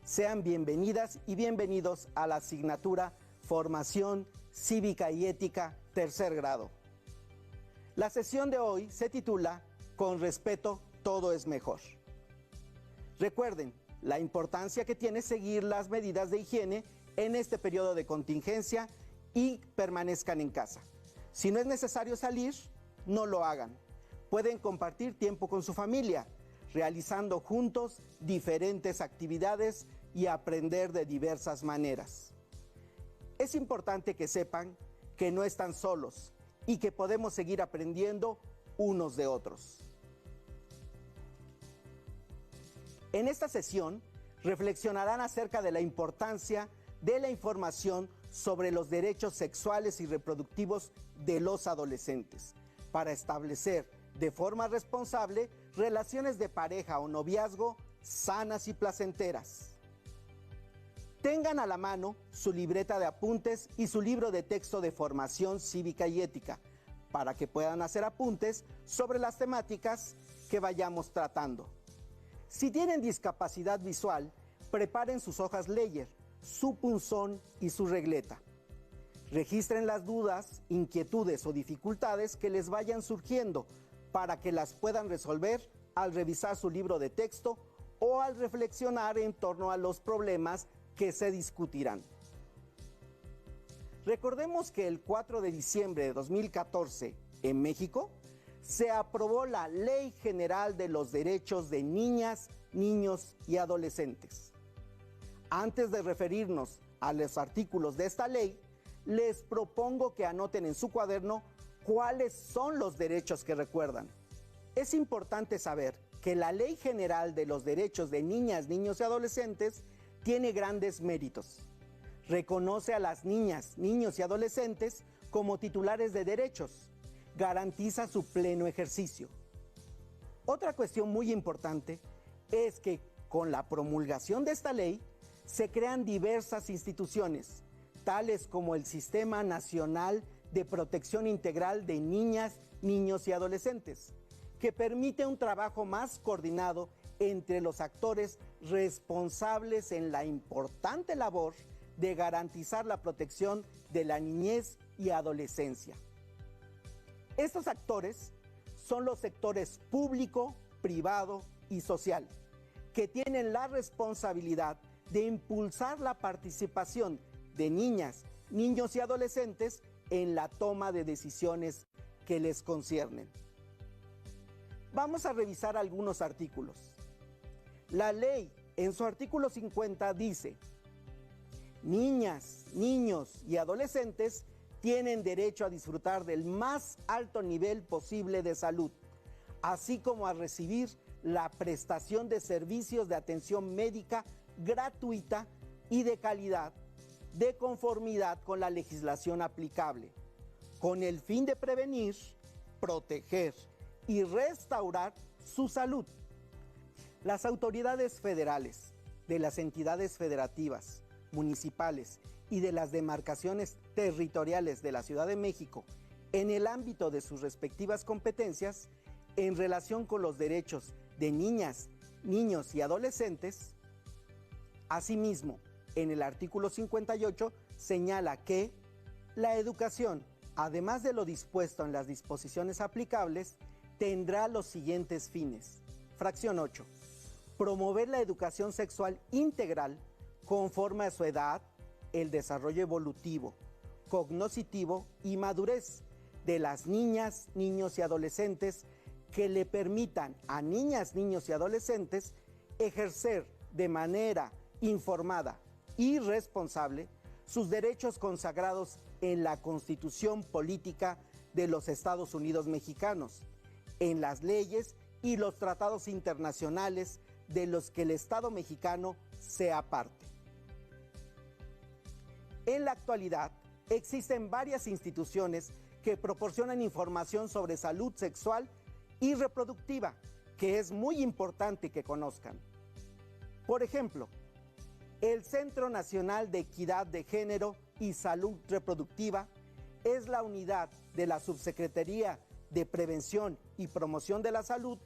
Sean bienvenidas y bienvenidos a la asignatura Formación Cívica y Ética tercer grado. La sesión de hoy se titula Con respeto todo es mejor. Recuerden la importancia que tiene seguir las medidas de higiene en este periodo de contingencia y permanezcan en casa. Si no es necesario salir, no lo hagan. Pueden compartir tiempo con su familia, realizando juntos diferentes actividades y aprender de diversas maneras. Es importante que sepan que no están solos y que podemos seguir aprendiendo unos de otros. En esta sesión, reflexionarán acerca de la importancia de la información sobre los derechos sexuales y reproductivos de los adolescentes, para establecer de forma responsable relaciones de pareja o noviazgo sanas y placenteras. Tengan a la mano su libreta de apuntes y su libro de texto de formación cívica y ética, para que puedan hacer apuntes sobre las temáticas que vayamos tratando. Si tienen discapacidad visual, preparen sus hojas Ledger, su punzón y su regleta. Registren las dudas, inquietudes o dificultades que les vayan surgiendo para que las puedan resolver al revisar su libro de texto o al reflexionar en torno a los problemas que se discutirán. Recordemos que el 4 de diciembre de 2014, en México, se aprobó la Ley General de los Derechos de Niñas, Niños y Adolescentes. Antes de referirnos a los artículos de esta ley, les propongo que anoten en su cuaderno cuáles son los derechos que recuerdan. Es importante saber que la Ley General de los Derechos de Niñas, Niños y Adolescentes tiene grandes méritos. Reconoce a las niñas, niños y adolescentes como titulares de derechos. Garantiza su pleno ejercicio. Otra cuestión muy importante es que con la promulgación de esta ley se crean diversas instituciones, tales como el Sistema Nacional de Protección Integral de Niñas, Niños y Adolescentes, que permite un trabajo más coordinado entre los actores responsables en la importante labor de garantizar la protección de la niñez y adolescencia. Estos actores son los sectores público, privado y social, que tienen la responsabilidad de impulsar la participación de niñas, niños y adolescentes en la toma de decisiones que les conciernen. Vamos a revisar algunos artículos. La ley, en su artículo 50, dice: niñas, niños y adolescentes tienen derecho a disfrutar del más alto nivel posible de salud, así como a recibir la prestación de servicios de atención médica gratuita y de calidad, de conformidad con la legislación aplicable, con el fin de prevenir, proteger y restaurar su salud. Las autoridades federales, de las entidades federativas, municipales y de las demarcaciones territoriales de la Ciudad de México, en el ámbito de sus respectivas competencias, en relación con los derechos de niñas, niños y adolescentes. Asimismo, en el artículo 58 señala que La educación, además de lo dispuesto en las disposiciones aplicables, tendrá los siguientes fines. Fracción 8. Promover la educación sexual integral conforme a su edad, el desarrollo evolutivo, cognoscitivo y madurez de las niñas, niños y adolescentes, que le permitan a niñas, niños y adolescentes ejercer de manera informada y responsable sus derechos consagrados en la Constitución Política de los Estados Unidos Mexicanos, en las leyes y los tratados internacionales de los que el Estado mexicano sea parte. En la actualidad, existen varias instituciones que proporcionan información sobre salud sexual y reproductiva, que es muy importante que conozcan. Por ejemplo, el Centro Nacional de Equidad de Género y Salud Reproductiva es la unidad de la Subsecretaría de Prevención y Promoción de la Salud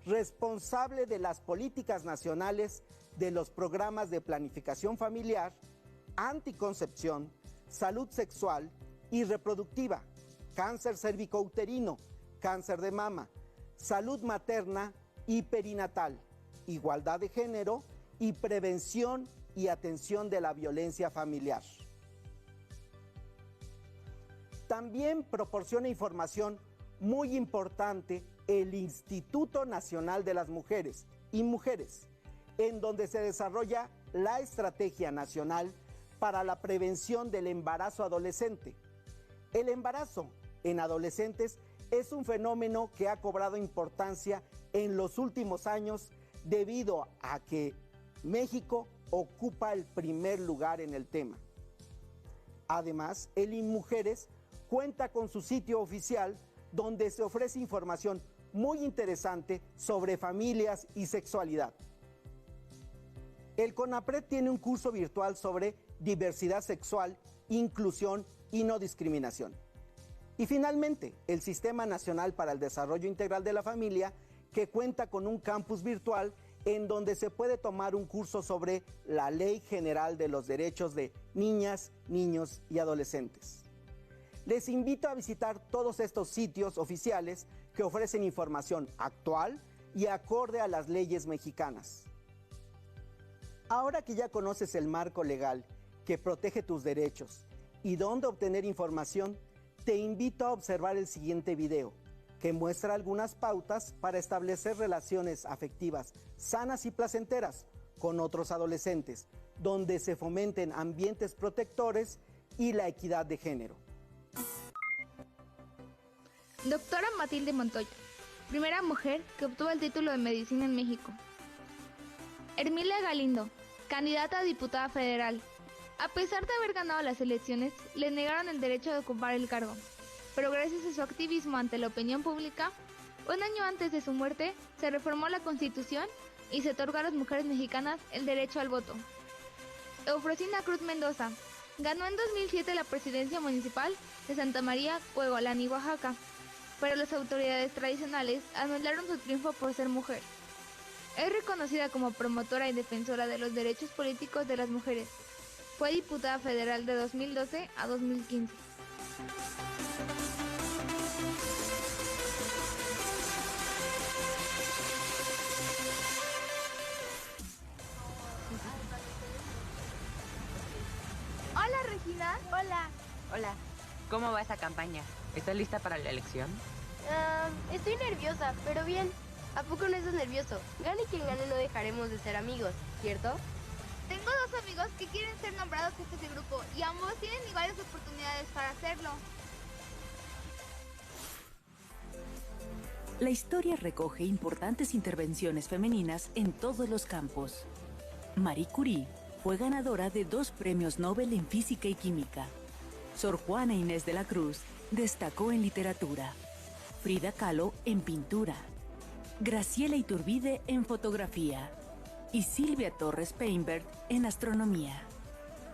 responsable de las políticas nacionales de los programas de planificación familiar, anticoncepción, salud sexual y reproductiva, cáncer cervicouterino, cáncer de mama, salud materna y perinatal, igualdad de género y prevención y atención de la violencia familiar. También proporciona información muy importante el Instituto Nacional de las Mujeres y Mujeres, en donde se desarrolla la Estrategia Nacional para la Prevención del Embarazo Adolescente. El embarazo en adolescentes es un fenómeno que ha cobrado importancia en los últimos años debido a que México ocupa el primer lugar en el tema. Además, el INMujeres cuenta con su sitio oficial donde se ofrece información muy interesante sobre familias y sexualidad. El CONAPRED tiene un curso virtual sobre diversidad sexual, inclusión y no discriminación. Y finalmente, el Sistema Nacional para el Desarrollo Integral de la Familia, que cuenta con un campus virtual en donde se puede tomar un curso sobre la Ley General de los Derechos de Niñas, Niños y Adolescentes. Les invito a visitar todos estos sitios oficiales que ofrecen información actual y acorde a las leyes mexicanas. Ahora que ya conoces el marco legal que protege tus derechos y dónde obtener información, te invito a observar el siguiente video, que muestra algunas pautas para establecer relaciones afectivas sanas y placenteras con otros adolescentes, donde se fomenten ambientes protectores y la equidad de género. Doctora Matilde Montoya, primera mujer que obtuvo el título de medicina en México. Hermilia Galindo, candidata a diputada federal. A pesar de haber ganado las elecciones, le negaron el derecho de ocupar el cargo. Pero gracias a su activismo ante la opinión pública, un año antes de su muerte, se reformó la Constitución y se otorgó a las mujeres mexicanas el derecho al voto. Eufrosina Cruz Mendoza ganó en 2007 la presidencia municipal de Santa María, Cuehualani, Oaxaca, pero las autoridades tradicionales anularon su triunfo por ser mujer. Es reconocida como promotora y defensora de los derechos políticos de las mujeres. Fue diputada federal de 2012 a 2015. Hola, Regina. Hola. Hola. ¿Cómo va esa campaña? ¿Estás lista para la elección? Estoy nerviosa, pero bien. ¿A poco no estás nervioso? Gane quien gane, no dejaremos de ser amigos, ¿cierto? Tengo dos amigos que quieren ser nombrados jefes de grupo y ambos tienen iguales oportunidades para hacerlo. La historia recoge importantes intervenciones femeninas en todos los campos. Marie Curie fue ganadora de 2 premios Nobel en Física y Química. Sor Juana Inés de la Cruz destacó en literatura. Frida Kahlo en pintura. Graciela Iturbide en fotografía. Y Silvia Torres Peinbert en astronomía.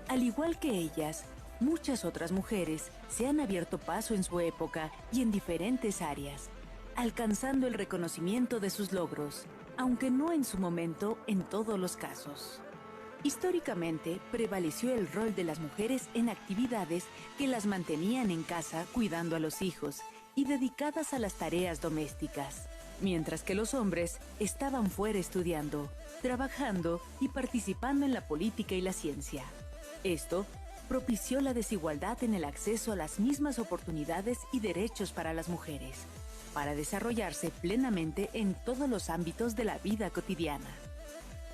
Al igual que ellas, muchas otras mujeres se han abierto paso en su época y en diferentes áreas, alcanzando el reconocimiento de sus logros, aunque no en su momento en todos los casos. Históricamente, prevaleció el rol de las mujeres en actividades que las mantenían en casa cuidando a los hijos y dedicadas a las tareas domésticas, mientras que los hombres estaban fuera estudiando, trabajando y participando en la política y la ciencia. Esto propició la desigualdad en el acceso a las mismas oportunidades y derechos para las mujeres, para desarrollarse plenamente en todos los ámbitos de la vida cotidiana.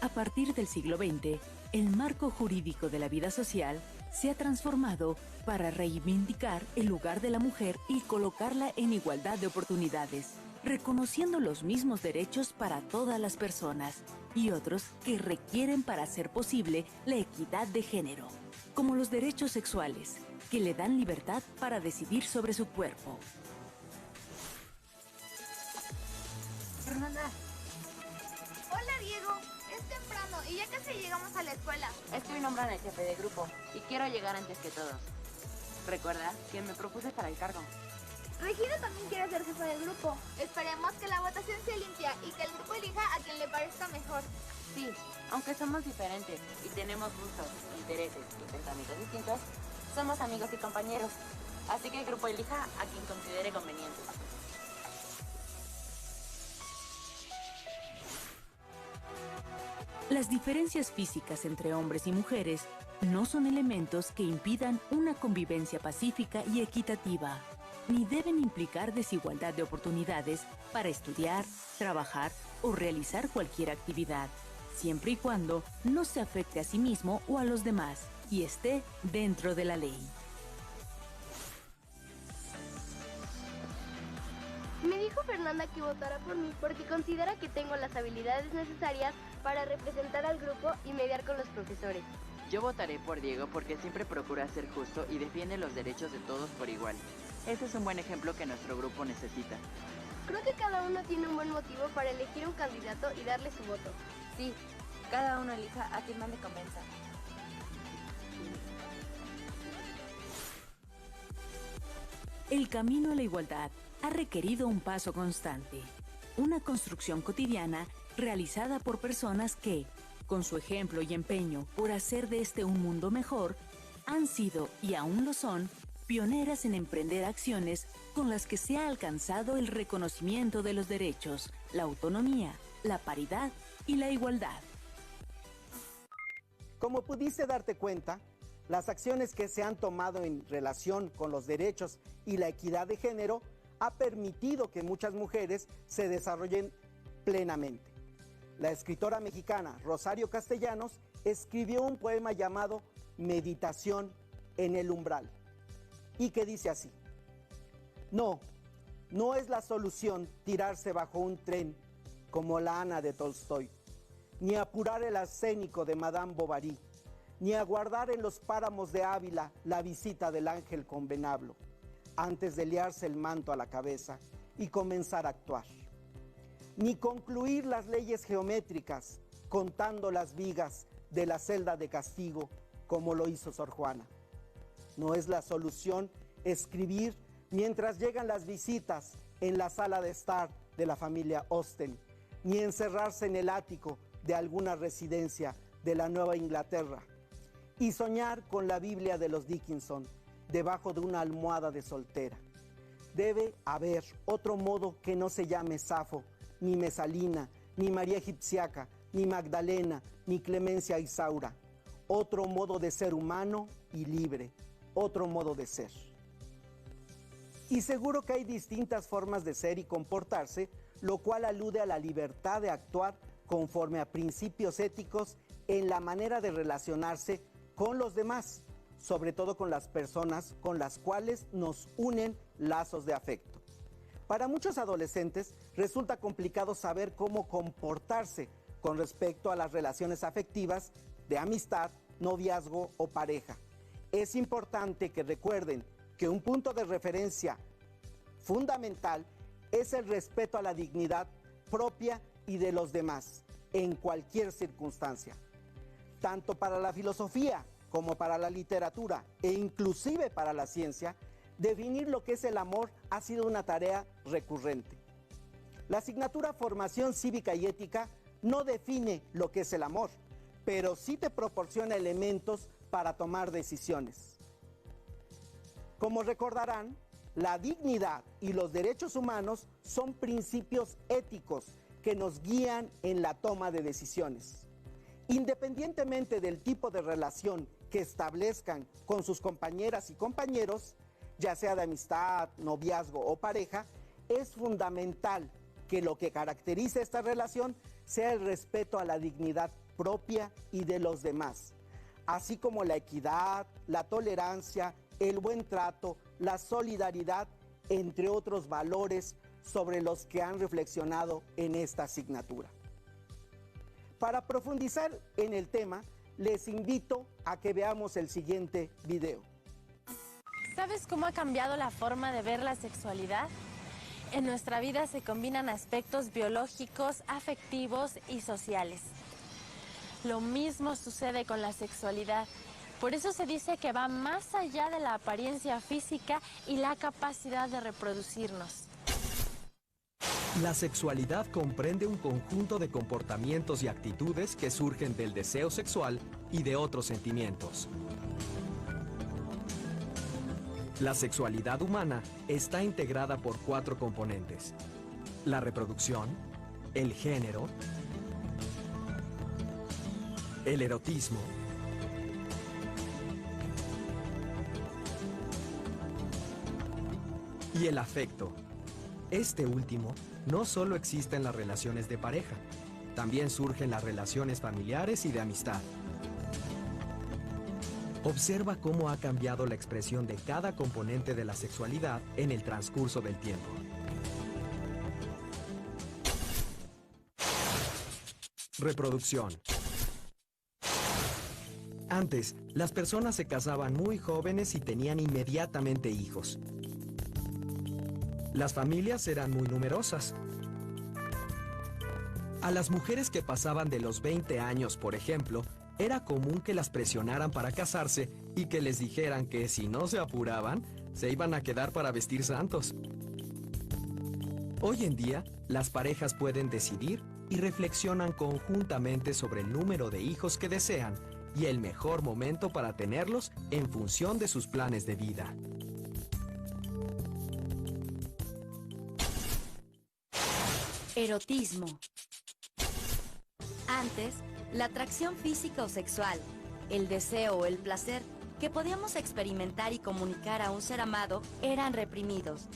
A partir del siglo XX, el marco jurídico de la vida social se ha transformado para reivindicar el lugar de la mujer y colocarla en igualdad de oportunidades, reconociendo los mismos derechos para todas las personas y otros que requieren para hacer posible la equidad de género, como los derechos sexuales, que le dan libertad para decidir sobre su cuerpo. Fernanda. Hola, Diego. Es temprano y ya casi llegamos a la escuela. Es que hoy nombran al jefe de grupo y quiero llegar antes que todos. Recuerda que me propuse para el cargo. Regina también quiere ser jefa del grupo. Esperemos que la votación sea limpia y que el grupo elija a quien le parezca mejor. Sí, aunque somos diferentes y tenemos gustos, intereses y pensamientos distintos, somos amigos y compañeros. Así que el grupo elija a quien considere conveniente. Las diferencias físicas entre hombres y mujeres no son elementos que impidan una convivencia pacífica y equitativa, ni deben implicar desigualdad de oportunidades para estudiar, trabajar o realizar cualquier actividad, siempre y cuando no se afecte a sí mismo o a los demás y esté dentro de la ley. Me dijo Fernanda que votara por mí porque considera que tengo las habilidades necesarias para representar al grupo y mediar con los profesores. Yo votaré por Diego porque siempre procura ser justo y defiende los derechos de todos por igual. Ese es un buen ejemplo que nuestro grupo necesita. Creo que cada uno tiene un buen motivo para elegir un candidato y darle su voto. Sí, cada uno elija a quien más le convenza. El camino a la igualdad ha requerido un paso constante, una construcción cotidiana realizada por personas que, con su ejemplo y empeño por hacer de este un mundo mejor, han sido y aún lo son pioneras en emprender acciones con las que se ha alcanzado el reconocimiento de los derechos, la autonomía, la paridad y la igualdad. Como pudiste darte cuenta, las acciones que se han tomado en relación con los derechos y la equidad de género ha permitido que muchas mujeres se desarrollen plenamente. La escritora mexicana Rosario Castellanos escribió un poema llamado Meditación en el umbral, y que dice así: no es la solución tirarse bajo un tren como la Ana de Tolstoy, ni apurar el arsénico de Madame Bovary, ni aguardar en los páramos de Ávila la visita del ángel con venablo, antes de liarse el manto a la cabeza y comenzar a actuar, ni concluir las leyes geométricas contando las vigas de la celda de castigo como lo hizo Sor Juana. No es la solución escribir mientras llegan las visitas en la sala de estar de la familia Austen, ni encerrarse en el ático de alguna residencia de la Nueva Inglaterra y soñar con la Biblia de los Dickinson debajo de una almohada de soltera. Debe haber otro modo que no se llame Safo, ni Mesalina, ni María Egipciaca, ni Magdalena, ni Clemencia Isaura. Otro modo de ser humano y libre, otro modo de ser. Y seguro que hay distintas formas de ser y comportarse, lo cual alude a la libertad de actuar conforme a principios éticos en la manera de relacionarse con los demás, sobre todo con las personas con las cuales nos unen lazos de afecto. Para muchos adolescentes resulta complicado saber cómo comportarse con respecto a las relaciones afectivas de amistad, noviazgo o pareja. Es importante que recuerden que un punto de referencia fundamental es el respeto a la dignidad propia y de los demás, en cualquier circunstancia. Tanto para la filosofía como para la literatura e inclusive para la ciencia, definir lo que es el amor ha sido una tarea recurrente. La asignatura Formación Cívica y Ética no define lo que es el amor, pero sí te proporciona elementos para tomar decisiones. Como recordarán, la dignidad y los derechos humanos son principios éticos que nos guían en la toma de decisiones. Independientemente del tipo de relación que establezcan con sus compañeras y compañeros, ya sea de amistad, noviazgo o pareja, es fundamental que lo que caracterice esta relación sea el respeto a la dignidad propia y de los demás, así como la equidad, la tolerancia, el buen trato, la solidaridad, entre otros valores sobre los que han reflexionado en esta asignatura. Para profundizar en el tema, les invito a que veamos el siguiente video. ¿Sabes cómo ha cambiado la forma de ver la sexualidad? En nuestra vida se combinan aspectos biológicos, afectivos y sociales. Lo mismo sucede con la sexualidad. Por eso se dice que va más allá de la apariencia física y la capacidad de reproducirnos. La sexualidad comprende un conjunto de comportamientos y actitudes que surgen del deseo sexual y de otros sentimientos. La sexualidad humana está integrada por 4 componentes: la reproducción, el género, el erotismo, y el afecto. Este último no solo existe en las relaciones de pareja, también surgen las relaciones familiares y de amistad. Observa cómo ha cambiado la expresión de cada componente de la sexualidad en el transcurso del tiempo. Reproducción. Antes, las personas se casaban muy jóvenes y tenían inmediatamente hijos. Las familias eran muy numerosas. A las mujeres que pasaban de los 20 años, por ejemplo, era común que las presionaran para casarse y que les dijeran que si no se apuraban, se iban a quedar para vestir santos. Hoy en día, las parejas pueden decidir y reflexionan conjuntamente sobre el número de hijos que desean y el mejor momento para tenerlos en función de sus planes de vida. Erotismo. Antes, la atracción física o sexual, el deseo o el placer que podíamos experimentar y comunicar a un ser amado eran reprimidos,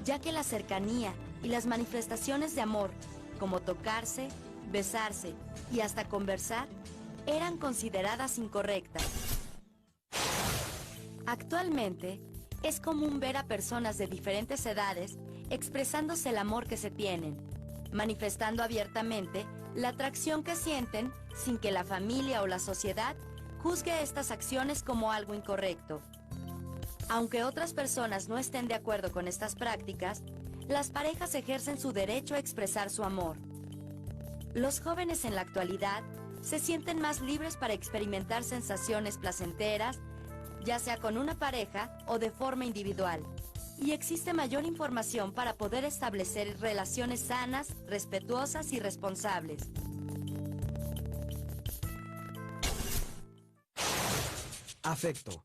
ya que la cercanía y las manifestaciones de amor, como tocarse, besarse y hasta conversar, eran consideradas incorrectas. Actualmente, es común ver a personas de diferentes edades expresándose el amor que se tienen, manifestando abiertamente la atracción que sienten sin que la familia o la sociedad juzgue estas acciones como algo incorrecto. Aunque otras personas no estén de acuerdo con estas prácticas, las parejas ejercen su derecho a expresar su amor. Los jóvenes en la actualidad se sienten más libres para experimentar sensaciones placenteras, ya sea con una pareja o de forma individual. Y existe mayor información para poder establecer relaciones sanas, respetuosas y responsables. Afecto.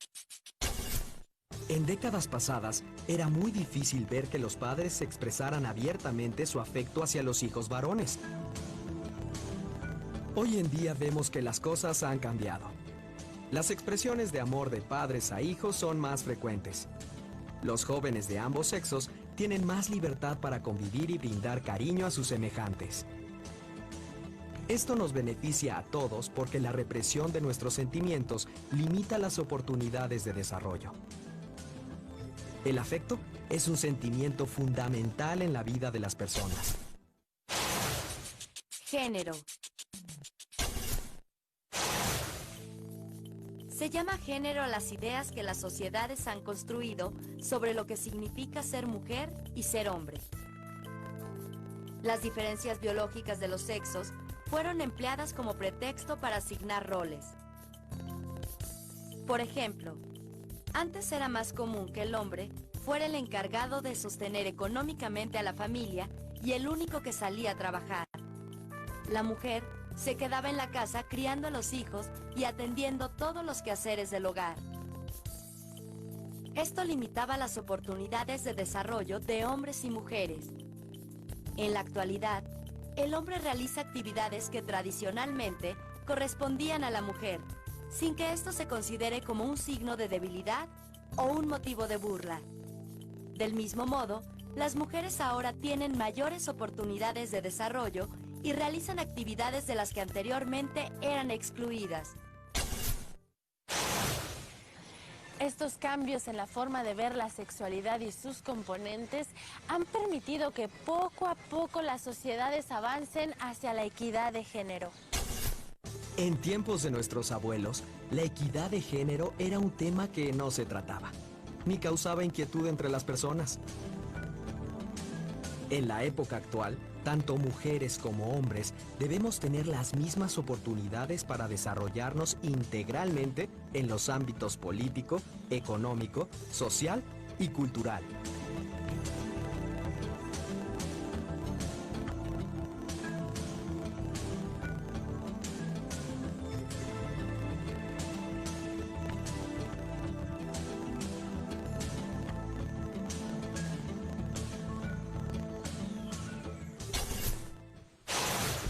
En décadas pasadas, era muy difícil ver que los padres expresaran abiertamente su afecto hacia los hijos varones. Hoy en día vemos que las cosas han cambiado. Las expresiones de amor de padres a hijos son más frecuentes. Los jóvenes de ambos sexos tienen más libertad para convivir y brindar cariño a sus semejantes. Esto nos beneficia a todos porque la represión de nuestros sentimientos limita las oportunidades de desarrollo. El afecto es un sentimiento fundamental en la vida de las personas. Género. Se llama género a las ideas que las sociedades han construido sobre lo que significa ser mujer y ser hombre. Las diferencias biológicas de los sexos fueron empleadas como pretexto para asignar roles. Por ejemplo, antes era más común que el hombre fuera el encargado de sostener económicamente a la familia y el único que salía a trabajar. La mujer se quedaba en la casa criando a los hijos y atendiendo todos los quehaceres del hogar. Esto limitaba las oportunidades de desarrollo de hombres y mujeres. En la actualidad, el hombre realiza actividades que tradicionalmente correspondían a la mujer, sin que esto se considere como un signo de debilidad o un motivo de burla. Del mismo modo, las mujeres ahora tienen mayores oportunidades de desarrollo y realizan actividades de las que anteriormente eran excluidas. Estos cambios en la forma de ver la sexualidad y sus componentes han permitido que poco a poco las sociedades avancen hacia la equidad de género. En tiempos de nuestros abuelos, la equidad de género era un tema que no se trataba, ni causaba inquietud entre las personas. En la época actual, tanto mujeres como hombres debemos tener las mismas oportunidades para desarrollarnos integralmente en los ámbitos político, económico, social y cultural.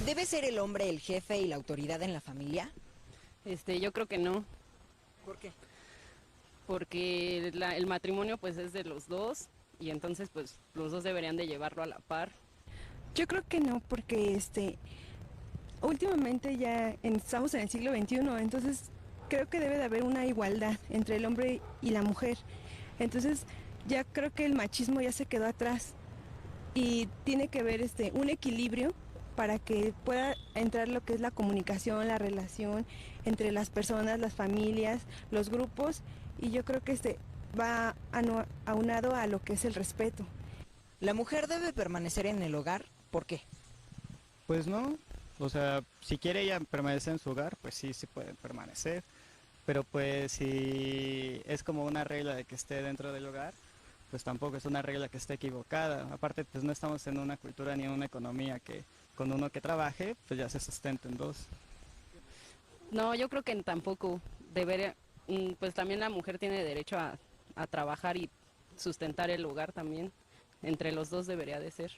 ¿Debe ser el hombre el jefe y la autoridad en la familia? Yo creo que no. ¿Por qué? Porque el matrimonio pues es de los dos y entonces pues los dos deberían de llevarlo a la par. Yo creo que no, porque últimamente ya estamos en el siglo XXI, entonces creo que debe de haber una igualdad entre el hombre y la mujer. Entonces ya creo que el machismo ya se quedó atrás y tiene que haber un equilibrio para que pueda entrar lo que es la comunicación, la relación entre las personas, las familias, los grupos, y yo creo que va aunado a lo que es el respeto. ¿La mujer debe permanecer en el hogar? ¿Por qué? Pues no, o sea, si quiere ella permanecer en su hogar, pues sí puede permanecer, pero pues si es como una regla de que esté dentro del hogar, pues tampoco es una regla que esté equivocada. Aparte, pues no estamos en una cultura ni en una economía que con uno que trabaje, pues ya se sustenten dos. No, yo creo que tampoco debería, pues también la mujer tiene derecho a trabajar y sustentar el hogar también. Entre los dos debería de ser.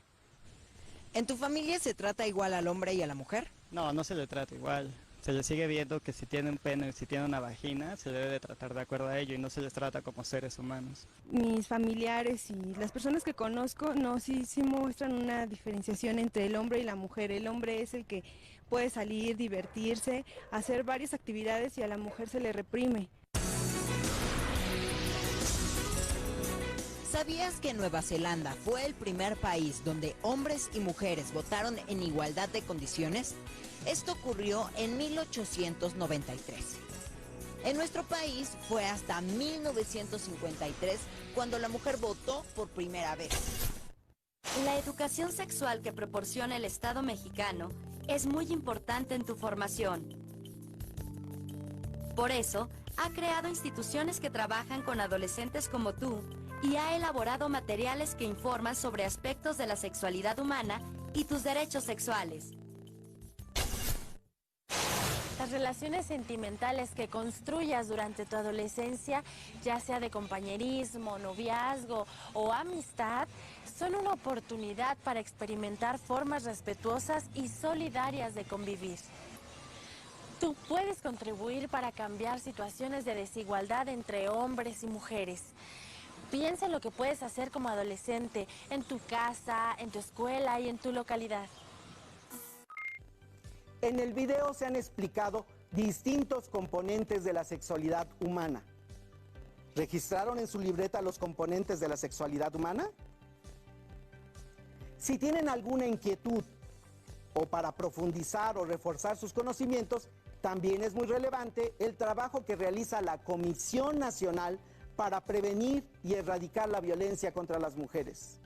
¿En tu familia se trata igual al hombre y a la mujer? No, no se le trata igual. Se le sigue viendo que si tiene un pene, si tiene una vagina, se debe de tratar de acuerdo a ello y no se les trata como seres humanos. Mis familiares y las personas que conozco, no, sí muestran una diferenciación entre el hombre y la mujer. El hombre es el que puede salir, divertirse, hacer varias actividades y a la mujer se le reprime. ¿Sabías que Nueva Zelanda fue el primer país donde hombres y mujeres votaron en igualdad de condiciones? Esto ocurrió en 1893. En nuestro país fue hasta 1953 cuando la mujer votó por primera vez. La educación sexual que proporciona el Estado mexicano es muy importante en tu formación. Por eso, ha creado instituciones que trabajan con adolescentes como tú y ha elaborado materiales que informan sobre aspectos de la sexualidad humana y tus derechos sexuales. Las relaciones sentimentales que construyas durante tu adolescencia, ya sea de compañerismo, noviazgo o amistad, son una oportunidad para experimentar formas respetuosas y solidarias de convivir. Tú puedes contribuir para cambiar situaciones de desigualdad entre hombres y mujeres. Piensa en lo que puedes hacer como adolescente, en tu casa, en tu escuela y en tu localidad. En el video se han explicado distintos componentes de la sexualidad humana. ¿Registraron en su libreta los componentes de la sexualidad humana? Si tienen alguna inquietud o para profundizar o reforzar sus conocimientos, también es muy relevante el trabajo que realiza la Comisión Nacional para prevenir y erradicar la violencia contra las mujeres.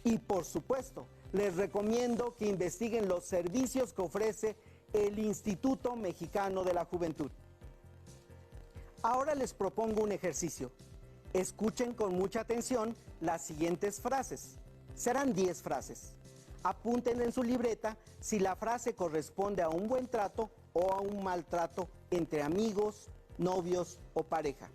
Y por supuesto, les recomiendo que investiguen los servicios que ofrece el Instituto Mexicano de la Juventud. Ahora les propongo un ejercicio. Escuchen con mucha atención las siguientes frases. Serán 10 frases. Apunten en su libreta si la frase corresponde a un buen trato o a un maltrato entre amigos, novios o pareja.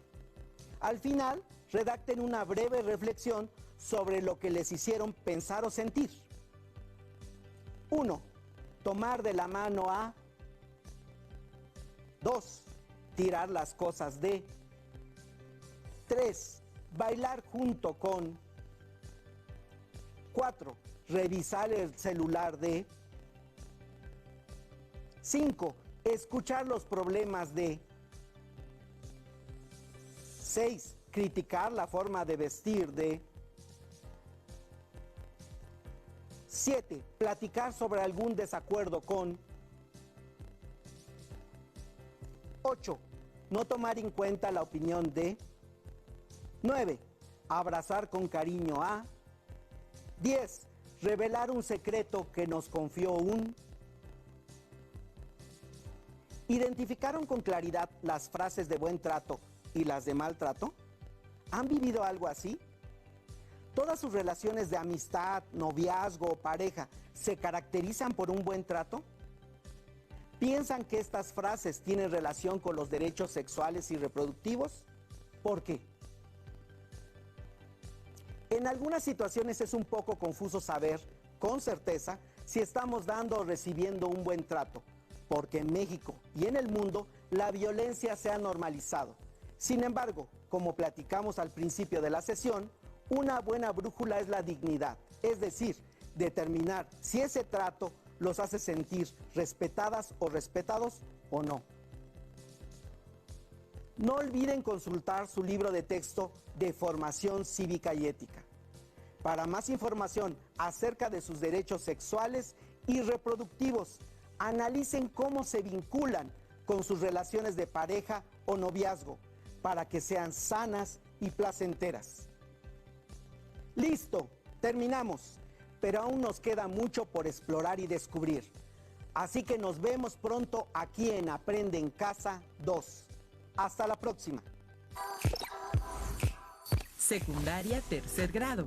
Al final, redacten una breve reflexión sobre lo que les hicieron pensar o sentir. 1. Tomar de la mano a. 2. Tirar las cosas de. 3. Bailar junto con. 4. Revisar el celular de. 5. Escuchar los problemas de. 6. Criticar la forma de vestir de. 7. Platicar sobre algún desacuerdo con. 8. No tomar en cuenta la opinión de. 9. Abrazar con cariño a. 10. Revelar un secreto que nos confió un. ¿Identificaron con claridad las frases de buen trato y las de maltrato? ¿Han vivido algo así? ¿Todas sus relaciones de amistad, noviazgo o pareja se caracterizan por un buen trato? ¿Piensan que estas frases tienen relación con los derechos sexuales y reproductivos? ¿Por qué? En algunas situaciones es un poco confuso saber, con certeza, si estamos dando o recibiendo un buen trato, porque en México y en el mundo la violencia se ha normalizado. Sin embargo, como platicamos al principio de la sesión, una buena brújula es la dignidad, es decir, determinar si ese trato los hace sentir respetadas o respetados o no. No olviden consultar su libro de texto de formación cívica y ética. Para más información acerca de sus derechos sexuales y reproductivos, analicen cómo se vinculan con sus relaciones de pareja o noviazgo para que sean sanas y placenteras. Listo, terminamos, pero aún nos queda mucho por explorar y descubrir. Así que nos vemos pronto aquí en Aprende en Casa 2. Hasta la próxima. Secundaria tercer grado.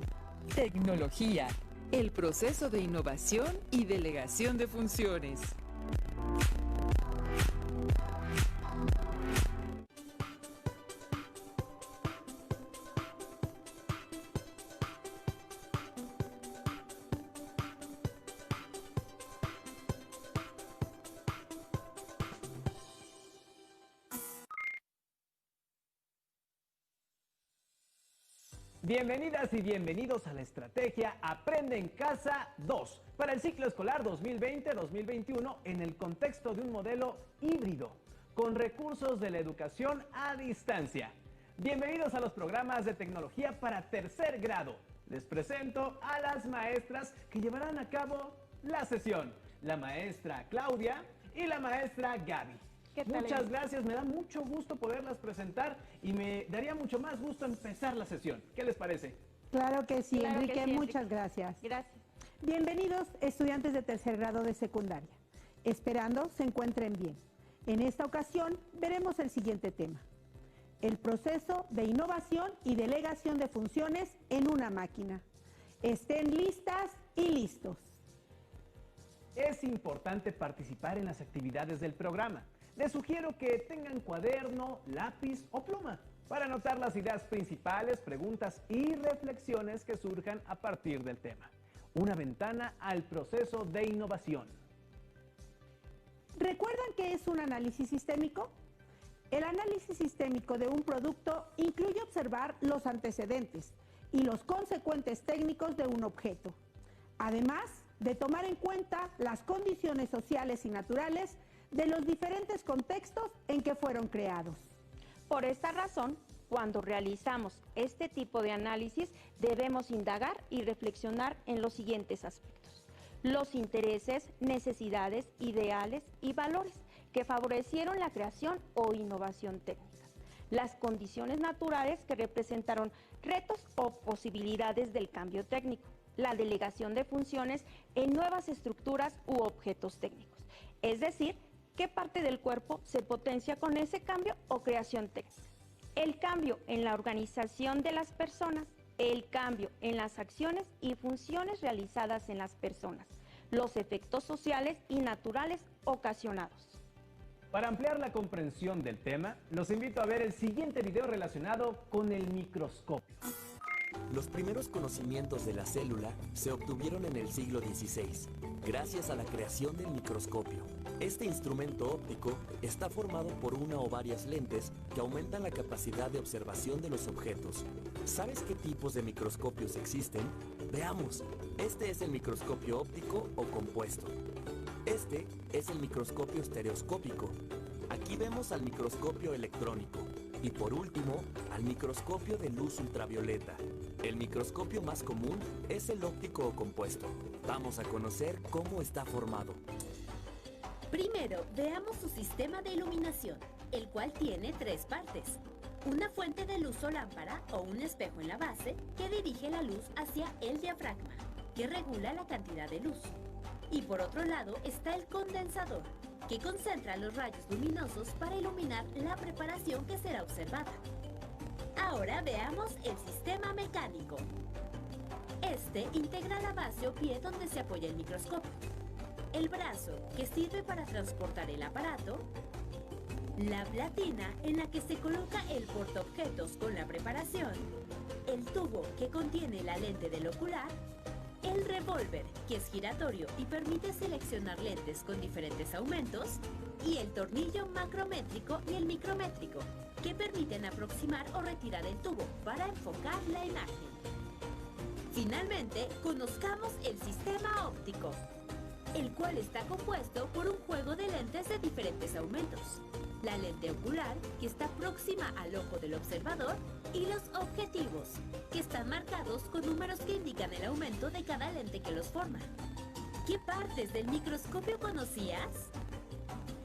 Tecnología. El proceso de innovación y delegación de funciones. Bienvenidas y bienvenidos a la estrategia Aprende en Casa 2 para el ciclo escolar 2020-2021 en el contexto de un modelo híbrido con recursos de la educación a distancia. Bienvenidos a los programas de tecnología para tercer grado. Les presento a las maestras que llevarán a cabo la sesión, la maestra Claudia y la maestra Gaby. Muchas gracias, me da mucho gusto poderlas presentar y me daría mucho más gusto empezar la sesión. ¿Qué les parece? Claro que sí, Claro Enrique, que sí, muchas gracias. Gracias. Bienvenidos, estudiantes de tercer grado de secundaria. Esperando se encuentren bien. En esta ocasión veremos el siguiente tema: el proceso de innovación y delegación de funciones en una máquina. Estén listas y listos. Es importante participar en las actividades del programa. Les sugiero que tengan cuaderno, lápiz o pluma para anotar las ideas principales, preguntas y reflexiones que surjan a partir del tema. Una ventana al proceso de innovación. ¿Recuerdan qué es un análisis sistémico? El análisis sistémico de un producto incluye observar los antecedentes y los consecuentes técnicos de un objeto, además de tomar en cuenta las condiciones sociales y naturales de los diferentes contextos en que fueron creados. Por esta razón, cuando realizamos este tipo de análisis, debemos indagar y reflexionar en los siguientes aspectos: los intereses, necesidades, ideales y valores que favorecieron la creación o innovación técnica, las condiciones naturales que representaron retos o posibilidades del cambio técnico, la delegación de funciones en nuevas estructuras u objetos técnicos, es decir, qué parte del cuerpo se potencia con ese cambio o creación técnica. El cambio en la organización de las personas, el cambio en las acciones y funciones realizadas en las personas, los efectos sociales y naturales ocasionados. Para ampliar la comprensión del tema, los invito a ver el siguiente video relacionado con el microscopio. Los primeros conocimientos de la célula se obtuvieron en el siglo XVI, gracias a la creación del microscopio. Este instrumento óptico está formado por una o varias lentes que aumentan la capacidad de observación de los objetos. ¿Sabes qué tipos de microscopios existen? Veamos. Este es el microscopio óptico o compuesto. Este es el microscopio estereoscópico. Aquí vemos al microscopio electrónico. Y por último, al microscopio de luz ultravioleta. El microscopio más común es el óptico o compuesto. Vamos a conocer cómo está formado. Primero, veamos su sistema de iluminación, el cual tiene 3 partes. Una fuente de luz o lámpara o un espejo en la base que dirige la luz hacia el diafragma, que regula la cantidad de luz. Y por otro lado está el condensador, que concentra los rayos luminosos para iluminar la preparación que será observada. Ahora veamos el sistema mecánico. Este integra la base o pie donde se apoya el microscopio, el brazo que sirve para transportar el aparato, la platina en la que se coloca el portaobjetos con la preparación, el tubo que contiene la lente del ocular, el revólver, que es giratorio y permite seleccionar lentes con diferentes aumentos, y el tornillo macrométrico y el micrométrico, que permiten aproximar o retirar el tubo para enfocar la imagen. Finalmente, conozcamos el sistema óptico, el cual está compuesto por un juego de lentes de diferentes aumentos. La lente ocular, que está próxima al ojo del observador, y los objetivos, que están marcados con números que indican el aumento de cada lente que los forma. ¿Qué partes del microscopio conocías?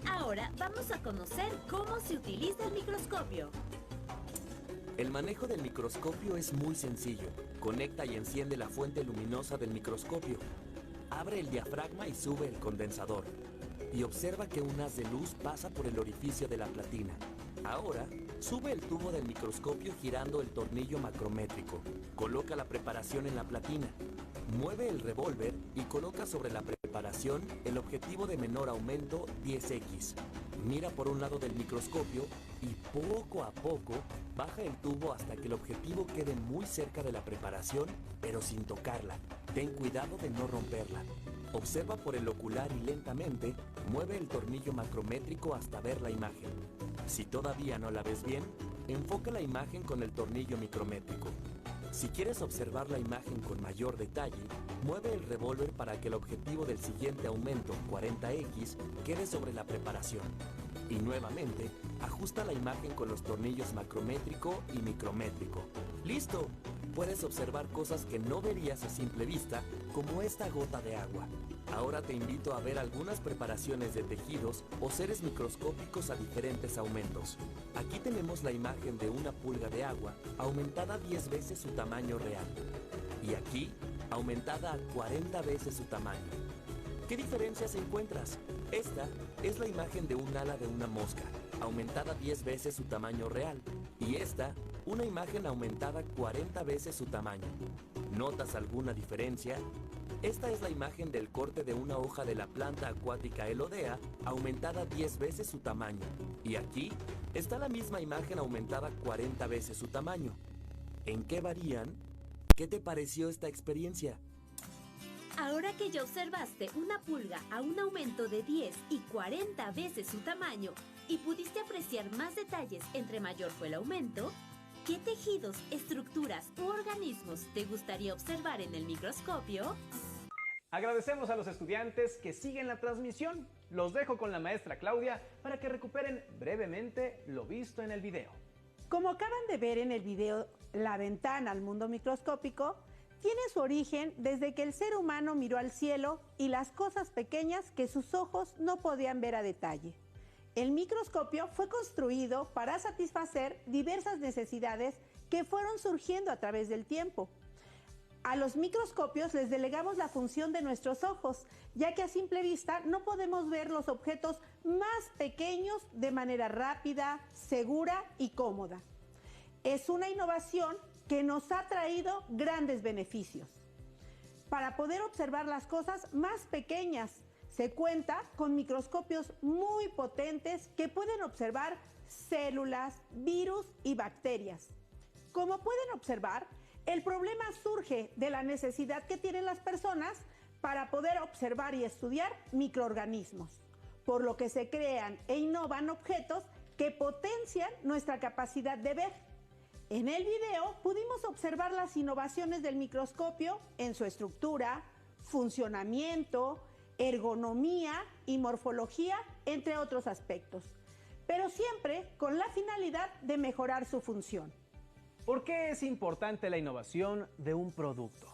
Ahora vamos a conocer cómo se utiliza el microscopio. El manejo del microscopio es muy sencillo. Conecta y enciende la fuente luminosa del microscopio. Abre el diafragma y sube el condensador. Y observa que un haz de luz pasa por el orificio de la platina. Ahora, sube el tubo del microscopio girando el tornillo macrométrico. Coloca la preparación en la platina. Mueve el revólver y coloca sobre la preparación el objetivo de menor aumento 10X. Mira por un lado del microscopio y poco a poco baja el tubo hasta que el objetivo quede muy cerca de la preparación, pero sin tocarla. Ten cuidado de no romperla. Observa por el ocular y lentamente mueve el tornillo macrométrico hasta ver la imagen. Si todavía no la ves bien, enfoca la imagen con el tornillo micrométrico. Si quieres observar la imagen con mayor detalle, mueve el revólver para que el objetivo del siguiente aumento, 40X, quede sobre la preparación. Y nuevamente, ajusta la imagen con los tornillos macrométrico y micrométrico. ¡Listo! Puedes observar cosas que no verías a simple vista, como esta gota de agua. Ahora te invito a ver algunas preparaciones de tejidos o seres microscópicos a diferentes aumentos. Aquí tenemos la imagen de una pulga de agua aumentada 10 veces su tamaño real. Y aquí, aumentada a 40 veces su tamaño. ¿Qué diferencias encuentras? Esta es la imagen de un ala de una mosca, aumentada 10 veces su tamaño real. Y esta, una imagen aumentada 40 veces su tamaño. ¿Notas alguna diferencia? Esta es la imagen del corte de una hoja de la planta acuática Elodea, aumentada 10 veces su tamaño. Y aquí está la misma imagen aumentada 40 veces su tamaño. ¿En qué varían? ¿Qué te pareció esta experiencia? Ahora que ya observaste una pulga a un aumento de 10 y 40 veces su tamaño y pudiste apreciar más detalles entre mayor fue el aumento, ¿qué tejidos, estructuras u organismos te gustaría observar en el microscopio? Agradecemos a los estudiantes que siguen la transmisión. Los dejo con la maestra Claudia para que recuperen brevemente lo visto en el video. Como acaban de ver en el video, la ventana al mundo microscópico tiene su origen desde que el ser humano miró al cielo y las cosas pequeñas que sus ojos no podían ver a detalle. El microscopio fue construido para satisfacer diversas necesidades que fueron surgiendo a través del tiempo. A los microscopios les delegamos la función de nuestros ojos, ya que a simple vista no podemos ver los objetos más pequeños de manera rápida, segura y cómoda. Es una innovación que nos ha traído grandes beneficios. Para poder observar las cosas más pequeñas, se cuenta con microscopios muy potentes que pueden observar células, virus y bacterias. Como pueden observar, el problema surge de la necesidad que tienen las personas para poder observar y estudiar microorganismos, por lo que se crean e innovan objetos que potencian nuestra capacidad de ver. En el video pudimos observar las innovaciones del microscopio en su estructura, funcionamiento, ergonomía y morfología, entre otros aspectos, pero siempre con la finalidad de mejorar su función. ¿Por qué es importante la innovación de un producto?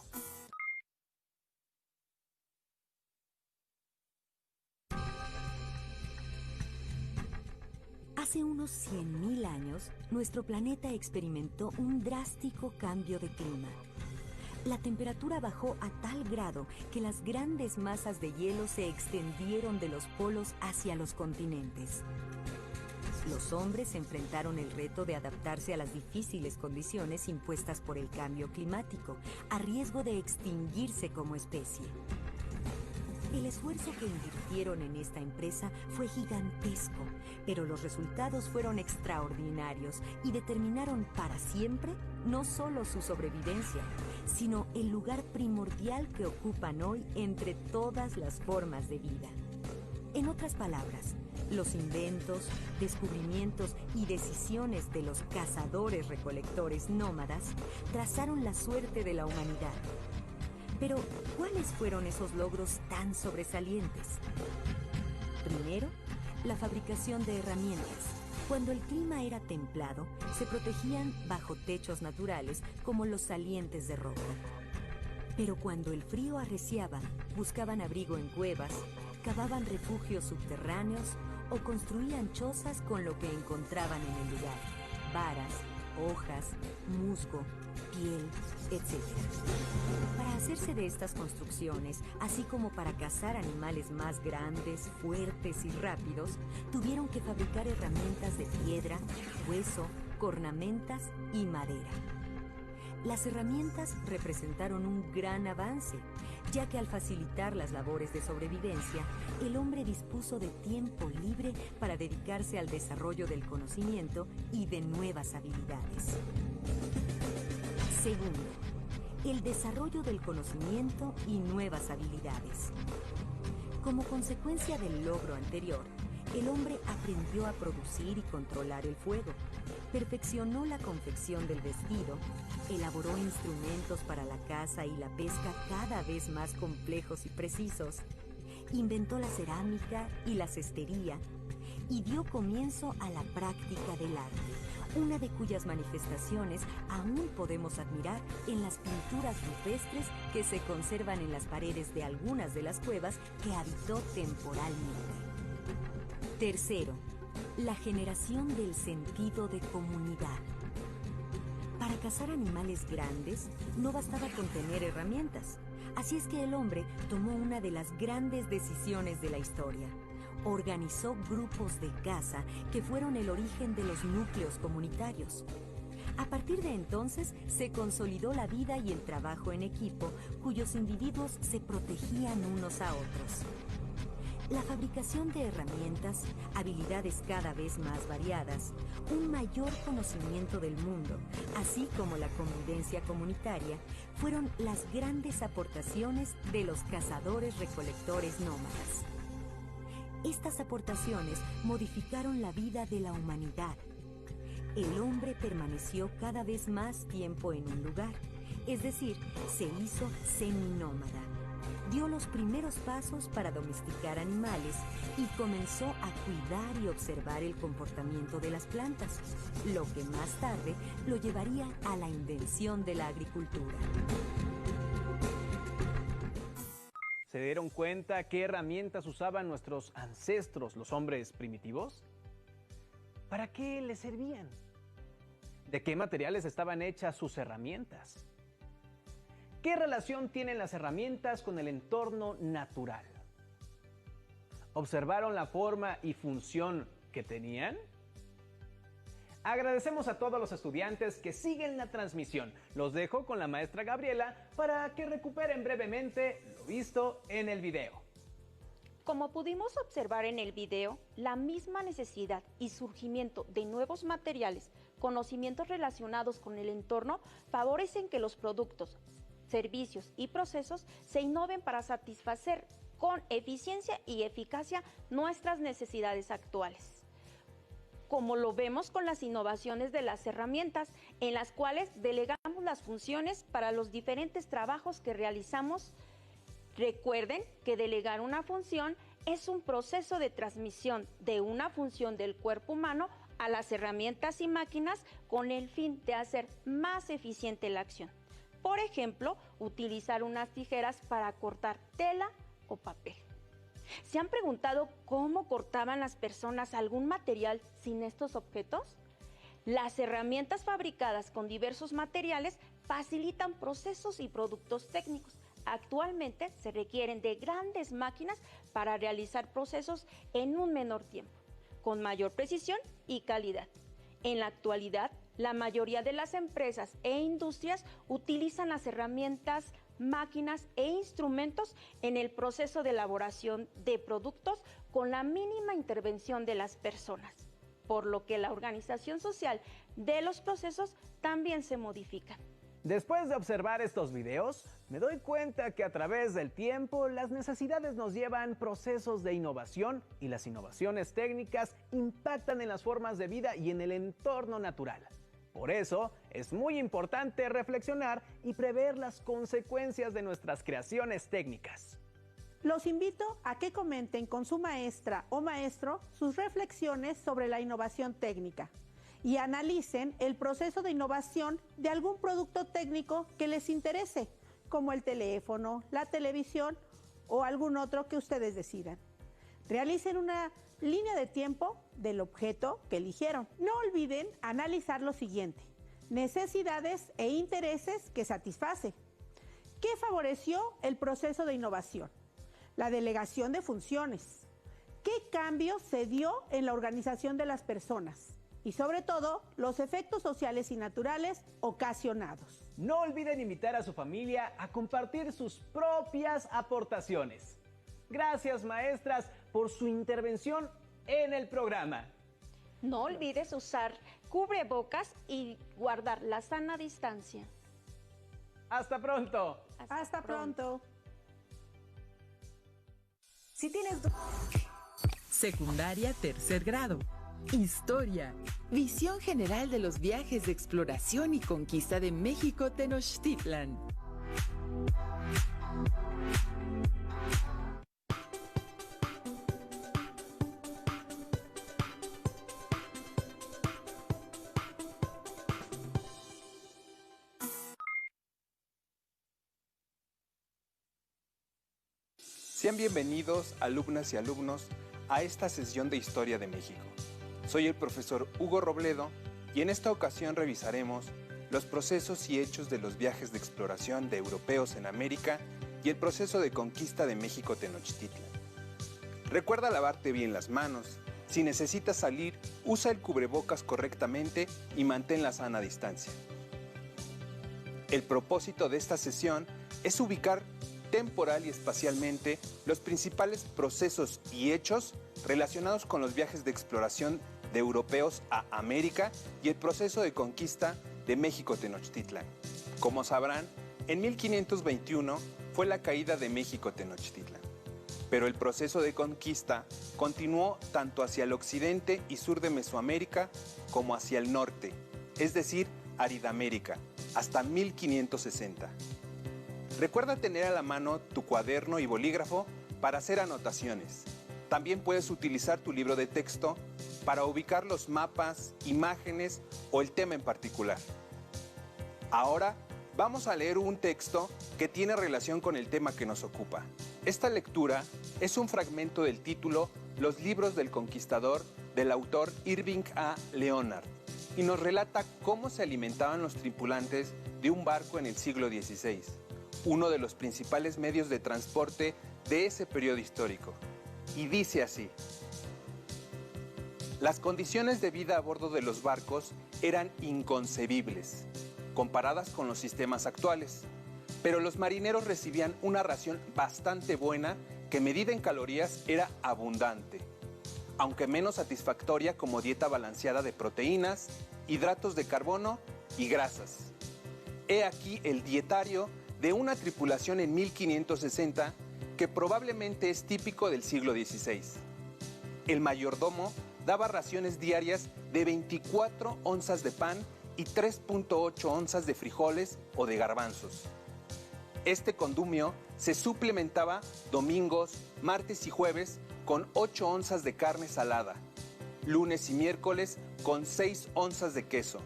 Hace unos 100.000 años, nuestro planeta experimentó un drástico cambio de clima. La temperatura bajó a tal grado que las grandes masas de hielo se extendieron de los polos hacia los continentes. Los hombres enfrentaron el reto de adaptarse a las difíciles condiciones impuestas por el cambio climático, a riesgo de extinguirse como especie. El esfuerzo que invirtieron en esta empresa fue gigantesco, pero los resultados fueron extraordinarios y determinaron para siempre no solo su sobrevivencia, sino el lugar primordial que ocupan hoy entre todas las formas de vida. En otras palabras, los inventos, descubrimientos y decisiones de los cazadores-recolectores nómadas trazaron la suerte de la humanidad. Pero, ¿cuáles fueron esos logros tan sobresalientes? Primero, la fabricación de herramientas. Cuando el clima era templado, se protegían bajo techos naturales como los salientes de roca. Pero cuando el frío arreciaba, buscaban abrigo en cuevas, cavaban refugios subterráneos o construían chozas con lo que encontraban en el lugar: varas, hojas, musgo, piel, etc. Para hacerse de estas construcciones, así como para cazar animales más grandes, fuertes y rápidos, tuvieron que fabricar herramientas de piedra, hueso, cornamentas y madera. Las herramientas representaron un gran avance, ya que al facilitar las labores de sobrevivencia, el hombre dispuso de tiempo libre para dedicarse al desarrollo del conocimiento y de nuevas habilidades. Segundo, el desarrollo del conocimiento y nuevas habilidades. Como consecuencia del logro anterior, el hombre aprendió a producir y controlar el fuego, perfeccionó la confección del vestido, elaboró instrumentos para la caza y la pesca cada vez más complejos y precisos, inventó la cerámica y la cestería y dio comienzo a la práctica del arte, una de cuyas manifestaciones aún podemos admirar en las pinturas rupestres que se conservan en las paredes de algunas de las cuevas que habitó temporalmente. Tercero, la generación del sentido de comunidad. Para cazar animales grandes, no bastaba con tener herramientas. Así es que el hombre tomó una de las grandes decisiones de la historia. Organizó grupos de caza que fueron el origen de los núcleos comunitarios. A partir de entonces, se consolidó la vida y el trabajo en equipo, cuyos individuos se protegían unos a otros. La fabricación de herramientas, habilidades cada vez más variadas, un mayor conocimiento del mundo, así como la convivencia comunitaria, fueron las grandes aportaciones de los cazadores-recolectores nómadas. Estas aportaciones modificaron la vida de la humanidad. El hombre permaneció cada vez más tiempo en un lugar, es decir, se hizo seminómada. Dio los primeros pasos para domesticar animales y comenzó a cuidar y observar el comportamiento de las plantas, lo que más tarde lo llevaría a la invención de la agricultura. ¿Se dieron cuenta qué herramientas usaban nuestros ancestros, los hombres primitivos? ¿Para qué les servían? ¿De qué materiales estaban hechas sus herramientas? ¿Qué relación tienen las herramientas con el entorno natural? ¿Observaron la forma y función que tenían? Agradecemos a todos los estudiantes que siguen la transmisión. Los dejo con la maestra Gabriela para que recuperen brevemente lo visto en el video. Como pudimos observar en el video, la misma necesidad y surgimiento de nuevos materiales, conocimientos relacionados con el entorno, favorecen que los productos, servicios y procesos se innoven para satisfacer con eficiencia y eficacia nuestras necesidades actuales. Como lo vemos con las innovaciones de las herramientas, en las cuales delegamos las funciones para los diferentes trabajos que realizamos. Recuerden que delegar una función es un proceso de transmisión de una función del cuerpo humano a las herramientas y máquinas con el fin de hacer más eficiente la acción. Por ejemplo, utilizar unas tijeras para cortar tela o papel. ¿Se han preguntado cómo cortaban las personas algún material sin estos objetos? Las herramientas fabricadas con diversos materiales facilitan procesos y productos técnicos. Actualmente se requieren de grandes máquinas para realizar procesos en un menor tiempo, con mayor precisión y calidad. En la actualidad, la mayoría de las empresas e industrias utilizan las herramientas, máquinas e instrumentos en el proceso de elaboración de productos con la mínima intervención de las personas, por lo que la organización social de los procesos también se modifica. Después de observar estos videos, me doy cuenta que a través del tiempo las necesidades nos llevan procesos de innovación y las innovaciones técnicas impactan en las formas de vida y en el entorno natural. Por eso, es muy importante reflexionar y prever las consecuencias de nuestras creaciones técnicas. Los invito a que comenten con su maestra o maestro sus reflexiones sobre la innovación técnica y analicen el proceso de innovación de algún producto técnico que les interese, como el teléfono, la televisión o algún otro que ustedes decidan. Realicen una línea de tiempo del objeto que eligieron. No olviden analizar lo siguiente: necesidades e intereses que satisface. ¿Qué favoreció el proceso de innovación? La delegación de funciones. ¿Qué cambio se dio en la organización de las personas? Y sobre todo, los efectos sociales y naturales ocasionados. No olviden invitar a su familia a compartir sus propias aportaciones. Gracias, maestras, por su intervención en el programa. No olvides usar cubrebocas y guardar la sana distancia. ¡Hasta pronto! Hasta pronto. Si tienes secundaria, tercer grado. Historia. Visión general de los viajes de exploración y conquista de México Tenochtitlan. Sean bienvenidos, alumnas y alumnos, a esta sesión de Historia de México. Soy el profesor Hugo Robledo y en esta ocasión revisaremos los procesos y hechos de los viajes de exploración de europeos en América y el proceso de conquista de México Tenochtitlan. Recuerda lavarte bien las manos. Si necesitas salir, usa el cubrebocas correctamente y mantén la sana distancia. El propósito de esta sesión es ubicar temporal y espacialmente los principales procesos y hechos relacionados con los viajes de exploración de europeos a América y el proceso de conquista de México Tenochtitlan. Como sabrán, en 1521 fue la caída de México Tenochtitlan, pero el proceso de conquista continuó tanto hacia el occidente y sur de Mesoamérica como hacia el norte, es decir, Aridamérica, hasta 1560. Recuerda tener a la mano tu cuaderno y bolígrafo para hacer anotaciones. También puedes utilizar tu libro de texto para ubicar los mapas, imágenes o el tema en particular. Ahora vamos a leer un texto que tiene relación con el tema que nos ocupa. Esta lectura es un fragmento del título Los libros del conquistador del autor Irving A. Leonard y nos relata cómo se alimentaban los tripulantes de un barco en el siglo XVI, uno de los principales medios de transporte de ese periodo histórico. Y dice así: Las condiciones de vida a bordo de los barcos eran inconcebibles, comparadas con los sistemas actuales. Pero los marineros recibían una ración bastante buena que, medida en calorías, era abundante, aunque menos satisfactoria como dieta balanceada de proteínas, hidratos de carbono y grasas. He aquí el dietario de una tripulación en 1560 que probablemente es típico del siglo XVI. El mayordomo daba raciones diarias de 24 onzas de pan y 3.8 onzas de frijoles o de garbanzos. Este condumio se suplementaba domingos, martes y jueves con 8 onzas de carne salada, lunes y miércoles con 6 onzas de queso,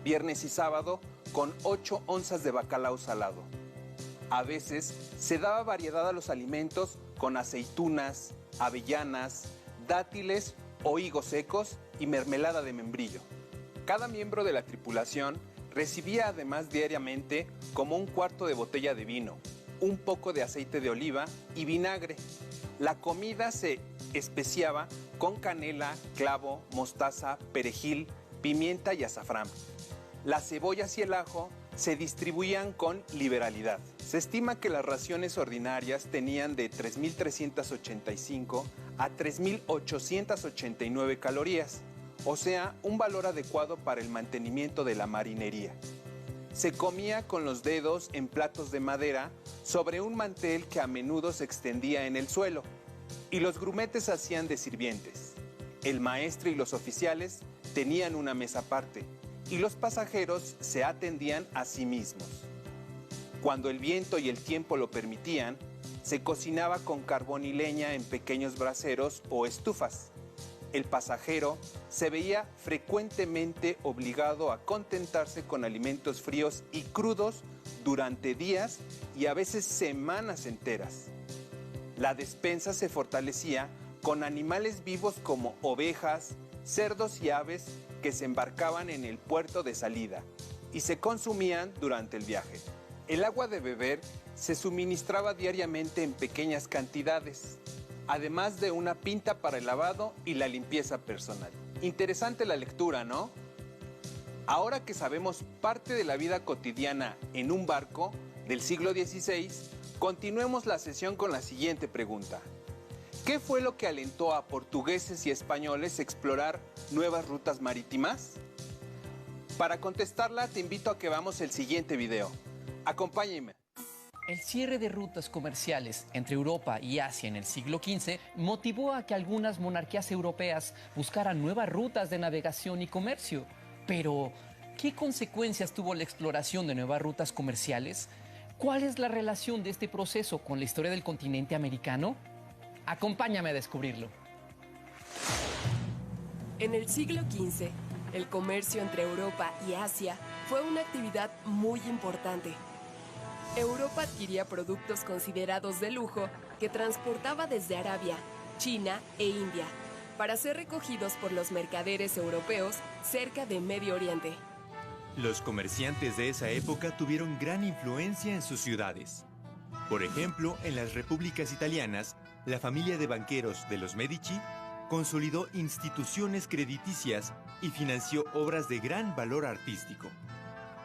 viernes y sábado con 8 onzas de bacalao salado. A veces se daba variedad a los alimentos con aceitunas, avellanas, dátiles o higos secos y mermelada de membrillo. Cada miembro de la tripulación recibía además diariamente como un cuarto de botella de vino, un poco de aceite de oliva y vinagre. La comida se especiaba con canela, clavo, mostaza, perejil, pimienta y azafrán. Las cebollas y el ajo se distribuían con liberalidad. Se estima que las raciones ordinarias tenían de 3.385 a 3.889 calorías, o sea, un valor adecuado para el mantenimiento de la marinería. Se comía con los dedos en platos de madera sobre un mantel que a menudo se extendía en el suelo, y los grumetes hacían de sirvientes. El maestre y los oficiales tenían una mesa aparte, y los pasajeros se atendían a sí mismos. Cuando el viento y el tiempo lo permitían, se cocinaba con carbón y leña en pequeños braseros o estufas. El pasajero se veía frecuentemente obligado a contentarse con alimentos fríos y crudos durante días y a veces semanas enteras. La despensa se fortalecía con animales vivos como ovejas, cerdos y aves que se embarcaban en el puerto de salida y se consumían durante el viaje. El agua de beber se suministraba diariamente en pequeñas cantidades, además de una pinta para el lavado y la limpieza personal. Interesante la lectura, ¿no? Ahora que sabemos parte de la vida cotidiana en un barco del siglo XVI, continuemos la sesión con la siguiente pregunta. ¿Qué fue lo que alentó a portugueses y españoles a explorar nuevas rutas marítimas? Para contestarla, te invito a que veamos el siguiente video. Acompáñenme. El cierre de rutas comerciales entre Europa y Asia en el siglo XV motivó a que algunas monarquías europeas buscaran nuevas rutas de navegación y comercio. Pero, ¿qué consecuencias tuvo la exploración de nuevas rutas comerciales? ¿Cuál es la relación de este proceso con la historia del continente americano? Acompáñame a descubrirlo. En el siglo XV, el comercio entre Europa y Asia fue una actividad muy importante. Europa adquiría productos considerados de lujo que transportaba desde Arabia, China e India para ser recogidos por los mercaderes europeos cerca de Medio Oriente. Los comerciantes de esa época tuvieron gran influencia en sus ciudades. Por ejemplo, en las repúblicas italianas, la familia de banqueros de los Medici consolidó instituciones crediticias y financió obras de gran valor artístico.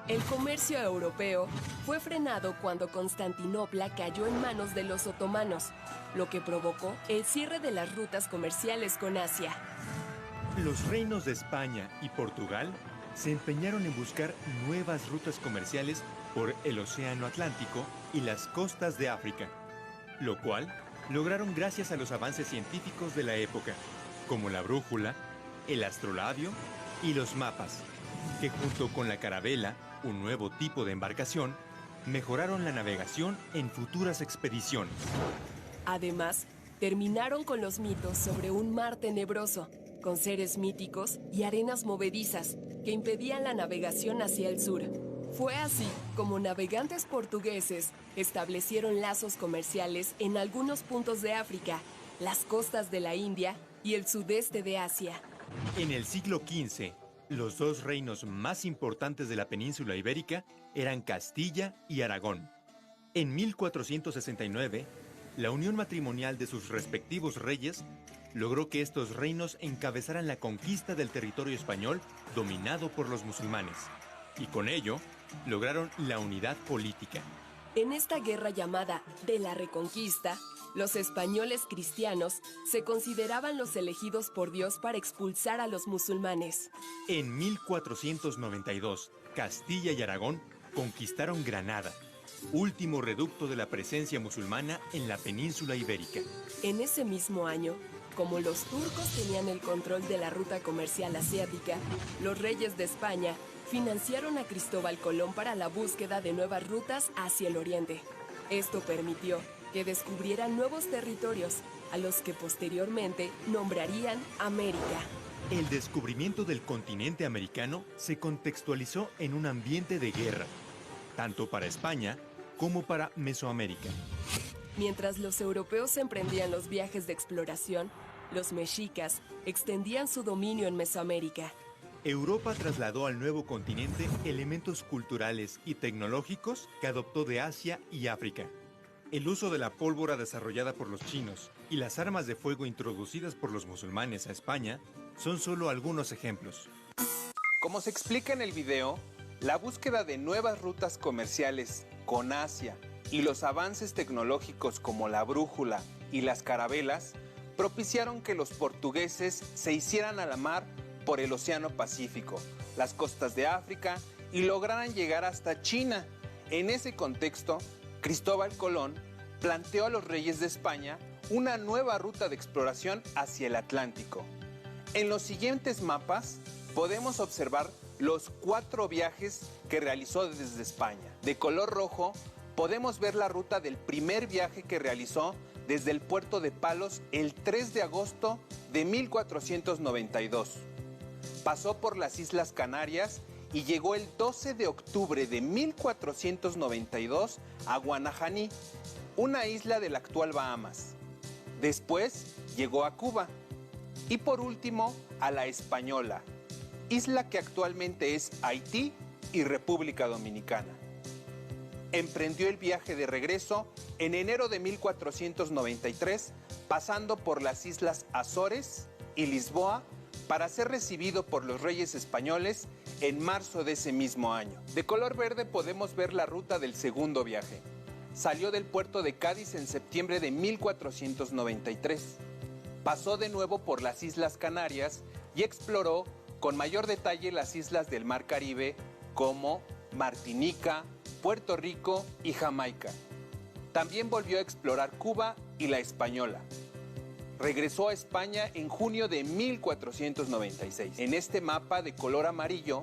El comercio europeo fue frenado cuando Constantinopla cayó en manos de los otomanos, lo que provocó el cierre de las rutas comerciales con Asia. Los reinos de España y Portugal se empeñaron en buscar nuevas rutas comerciales por el Océano Atlántico y las costas de África, lo cual lograron gracias a los avances científicos de la época, como la brújula, el astrolabio y los mapas, que junto con la carabela, un nuevo tipo de embarcación, mejoraron la navegación en futuras expediciones. Además, terminaron con los mitos sobre un mar tenebroso, con seres míticos y arenas movedizas que impedían la navegación hacia el sur. Fue así como navegantes portugueses establecieron lazos comerciales en algunos puntos de África, las costas de la India y el sudeste de Asia. En el siglo XV, los dos reinos más importantes de la península ibérica eran Castilla y Aragón. En 1469, la unión matrimonial de sus respectivos reyes logró que estos reinos encabezaran la conquista del territorio español dominado por los musulmanes, y con ello lograron la unidad política. En esta guerra llamada de la Reconquista, los españoles cristianos se consideraban los elegidos por Dios para expulsar a los musulmanes. En 1492, Castilla y Aragón conquistaron Granada, último reducto de la presencia musulmana en la península ibérica. En ese mismo año, como los turcos tenían el control de la ruta comercial asiática, los reyes de España financiaron a Cristóbal Colón para la búsqueda de nuevas rutas hacia el oriente. Esto permitió que descubrieran nuevos territorios, a los que posteriormente nombrarían América. El descubrimiento del continente americano se contextualizó en un ambiente de guerra, tanto para España como para Mesoamérica. Mientras los europeos emprendían los viajes de exploración, los mexicas extendían su dominio en Mesoamérica. Europa trasladó al nuevo continente elementos culturales y tecnológicos que adoptó de Asia y África. El uso de la pólvora desarrollada por los chinos y las armas de fuego introducidas por los musulmanes a España son solo algunos ejemplos. Como se explica en el video, la búsqueda de nuevas rutas comerciales con Asia y los avances tecnológicos como la brújula y las carabelas propiciaron que los portugueses se hicieran a la mar por el Océano Pacífico, las costas de África y lograran llegar hasta China. En ese contexto, Cristóbal Colón planteó a los reyes de España una nueva ruta de exploración hacia el Atlántico. En los siguientes mapas podemos observar los 4 viajes que realizó desde España. De color rojo podemos ver la ruta del primer viaje que realizó desde el puerto de Palos el 3 de agosto de 1492. Pasó por las Islas Canarias y llegó el 12 de octubre de 1492 a Guanajaní, una isla del actual Bahamas. Después llegó a Cuba y por último a La Española, isla que actualmente es Haití y República Dominicana. Emprendió el viaje de regreso en enero de 1493, pasando por las Islas Azores y Lisboa, para ser recibido por los reyes españoles en marzo de ese mismo año. De color verde podemos ver la ruta del segundo viaje. Salió del puerto de Cádiz en septiembre de 1493. Pasó de nuevo por las Islas Canarias y exploró con mayor detalle las islas del Mar Caribe como Martinica, Puerto Rico y Jamaica. También volvió a explorar Cuba y La Española. Regresó a España en junio de 1496. En este mapa de color amarillo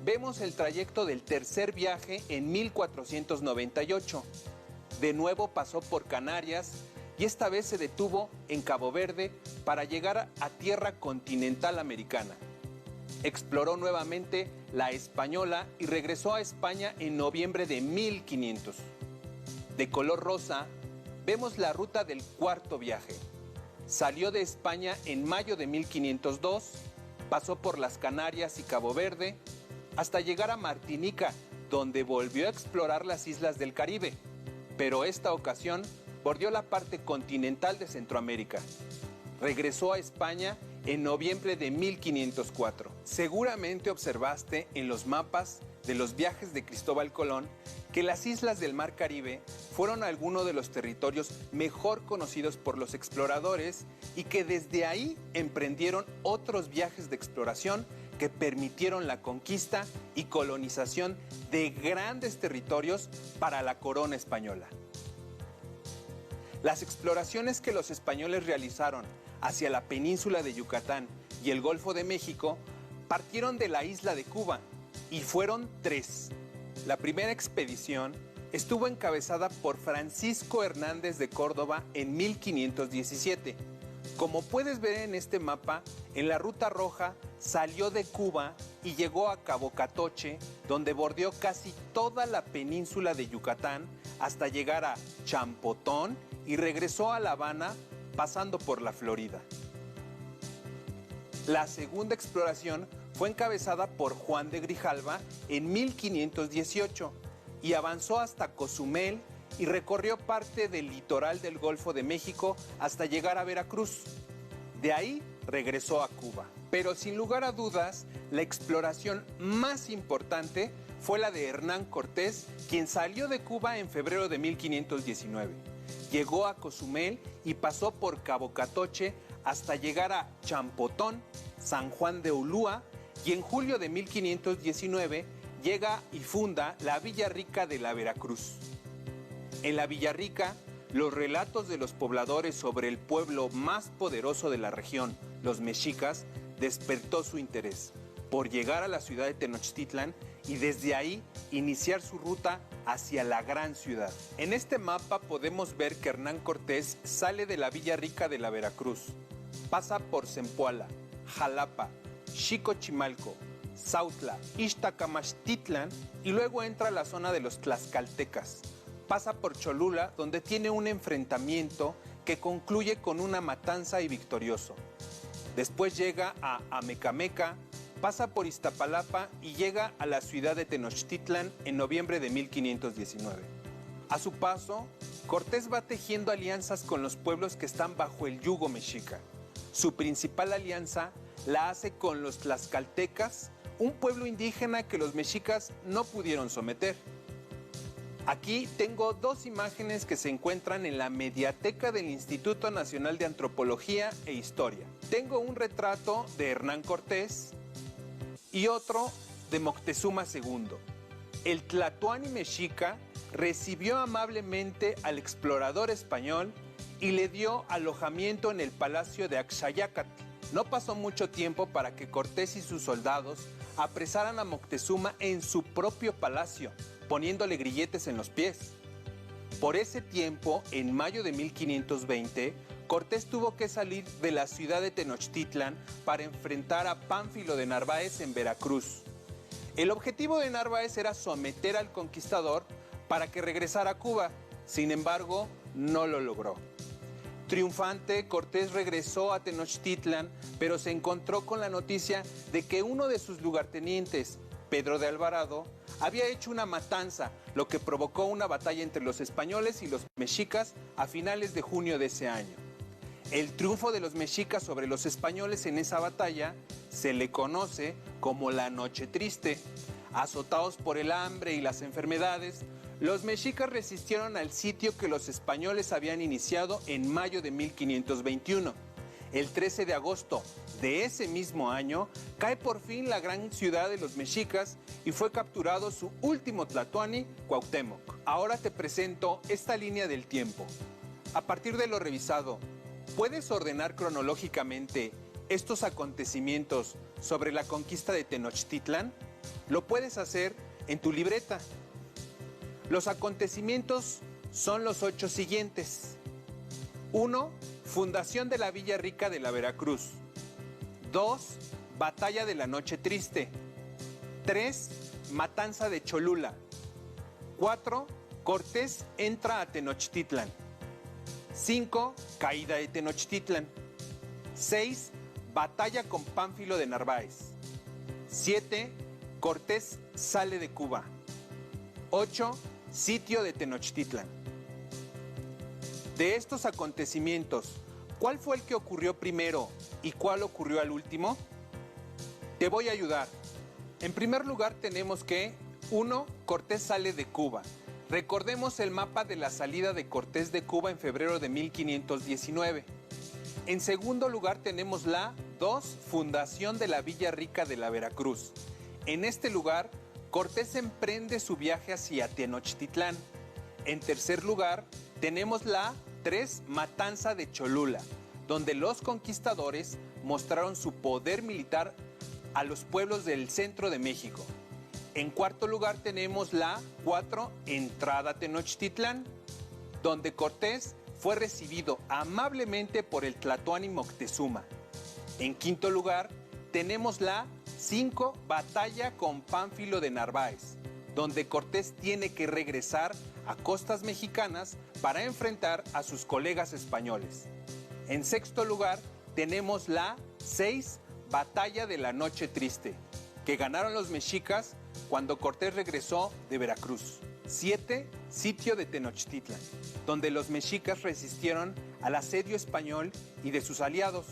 vemos el trayecto del tercer viaje en 1498. De nuevo pasó por Canarias y esta vez se detuvo en Cabo Verde para llegar a tierra continental americana. Exploró nuevamente La Española y regresó a España en noviembre de 1500. De color rosa vemos la ruta del cuarto viaje. Salió de España en mayo de 1502, pasó por las Canarias y Cabo Verde, hasta llegar a Martinica, donde volvió a explorar las islas del Caribe, pero esta ocasión bordeó la parte continental de Centroamérica. Regresó a España en noviembre de 1504. Seguramente observaste en los mapas de los viajes de Cristóbal Colón que las islas del Mar Caribe fueron algunos de los territorios mejor conocidos por los exploradores y que desde ahí emprendieron otros viajes de exploración que permitieron la conquista y colonización de grandes territorios para la corona española. Las exploraciones que los españoles realizaron hacia la península de Yucatán y el Golfo de México partieron de la isla de Cuba y fueron 3. La primera expedición estuvo encabezada por Francisco Hernández de Córdoba en 1517. Como puedes ver en este mapa, en la ruta roja salió de Cuba y llegó a Cabo Catoche, donde bordeó casi toda la península de Yucatán hasta llegar a Champotón y regresó a La Habana pasando por la Florida. La segunda exploración fue encabezada por Juan de Grijalva en 1518 y avanzó hasta Cozumel y recorrió parte del litoral del Golfo de México hasta llegar a Veracruz. De ahí regresó a Cuba. Pero sin lugar a dudas, la exploración más importante fue la de Hernán Cortés, quien salió de Cuba en febrero de 1519. Llegó a Cozumel y pasó por Cabo Catoche hasta llegar a Champotón, San Juan de Ulúa, y en julio de 1519 llega y funda la Villa Rica de la Veracruz. En la Villa Rica, los relatos de los pobladores sobre el pueblo más poderoso de la región, los mexicas, despertó su interés por llegar a la ciudad de Tenochtitlan y desde ahí iniciar su ruta hacia la gran ciudad. En este mapa podemos ver que Hernán Cortés sale de la Villa Rica de la Veracruz, pasa por Zempoala, Jalapa, Xicochimalco, Sautla, Ixtacamachtitlan y luego entra a la zona de los tlaxcaltecas. Pasa por Cholula, donde tiene un enfrentamiento que concluye con una matanza y victorioso. Después llega a Amecameca, pasa por Iztapalapa y llega a la ciudad de Tenochtitlan en noviembre de 1519. A su paso, Cortés va tejiendo alianzas con los pueblos que están bajo el yugo mexica. Su principal alianza la hace con los tlaxcaltecas, un pueblo indígena que los mexicas no pudieron someter. Aquí tengo dos imágenes que se encuentran en la mediateca del Instituto Nacional de Antropología e Historia. Tengo un retrato de Hernán Cortés y otro de Moctezuma II. El tlatoani mexica recibió amablemente al explorador español y le dio alojamiento en el palacio de Axayácatl. No pasó mucho tiempo para que Cortés y sus soldados apresaran a Moctezuma en su propio palacio, poniéndole grilletes en los pies. Por ese tiempo, en mayo de 1520, Cortés tuvo que salir de la ciudad de Tenochtitlan para enfrentar a Pánfilo de Narváez en Veracruz. El objetivo de Narváez era someter al conquistador para que regresara a Cuba. Sin embargo, no lo logró. Triunfante, Cortés regresó a Tenochtitlan, pero se encontró con la noticia de que uno de sus lugartenientes, Pedro de Alvarado, había hecho una matanza, lo que provocó una batalla entre los españoles y los mexicas a finales de junio de ese año. El triunfo de los mexicas sobre los españoles en esa batalla se le conoce como la Noche Triste. Azotados por el hambre y las enfermedades, los mexicas resistieron al sitio que los españoles habían iniciado en mayo de 1521. El 13 de agosto de ese mismo año, cae por fin la gran ciudad de los mexicas y fue capturado su último tlatoani, Cuauhtémoc. Ahora te presento esta línea del tiempo. A partir de lo revisado, ¿puedes ordenar cronológicamente estos acontecimientos sobre la conquista de Tenochtitlan? Lo puedes hacer en tu libreta. Los acontecimientos son los 8 siguientes. 1. Fundación de la Villa Rica de la Veracruz. 2. Batalla de la Noche Triste. 3. Matanza de Cholula. 4. Cortés entra a Tenochtitlan. 5. Caída de Tenochtitlan. 6. Batalla con Pánfilo de Narváez. 7. Cortés sale de Cuba. 8. Sitio de Tenochtitlan. De estos acontecimientos, ¿cuál fue el que ocurrió primero y cuál ocurrió al último? Te voy a ayudar. En primer lugar tenemos que 1. Cortés sale de Cuba. Recordemos el mapa de la salida de Cortés de Cuba en febrero de 1519. En segundo lugar tenemos la 2. Fundación de la Villa Rica de la Veracruz. En este lugar, Cortés emprende su viaje hacia Tenochtitlan. En tercer lugar, tenemos la 3. Matanza de Cholula, donde los conquistadores mostraron su poder militar a los pueblos del centro de México. En cuarto lugar tenemos la 4. Entrada a Tenochtitlan, donde Cortés fue recibido amablemente por el tlatoani Moctezuma. En quinto lugar tenemos la 5. Batalla con Pánfilo de Narváez, donde Cortés tiene que regresar a costas mexicanas para enfrentar a sus colegas españoles. En sexto lugar tenemos la 6. Batalla de la Noche Triste, que ganaron los mexicas cuando Cortés regresó de Veracruz. 7. Sitio de Tenochtitlan, donde los mexicas resistieron al asedio español y de sus aliados.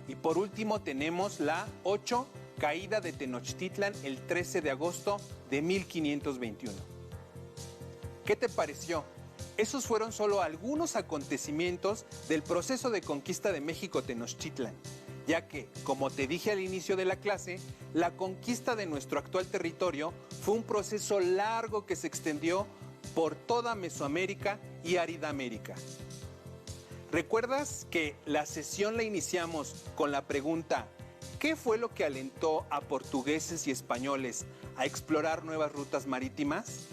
Y por último tenemos la 8, caída de Tenochtitlan el 13 de agosto de 1521. ¿Qué te pareció? Esos fueron solo algunos acontecimientos del proceso de conquista de México Tenochtitlan, ya que, como te dije al inicio de la clase, la conquista de nuestro actual territorio fue un proceso largo que se extendió por toda Mesoamérica y Aridoamérica. ¿Recuerdas que la sesión la iniciamos con la pregunta ¿qué fue lo que alentó a portugueses y españoles a explorar nuevas rutas marítimas?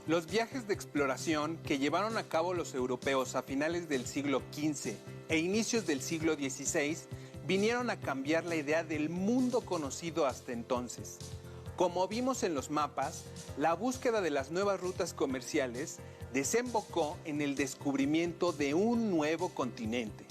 Los viajes de exploración que llevaron a cabo los europeos a finales del siglo XV e inicios del siglo XVI vinieron a cambiar la idea del mundo conocido hasta entonces. Como vimos en los mapas, la búsqueda de las nuevas rutas comerciales desembocó en el descubrimiento de un nuevo continente.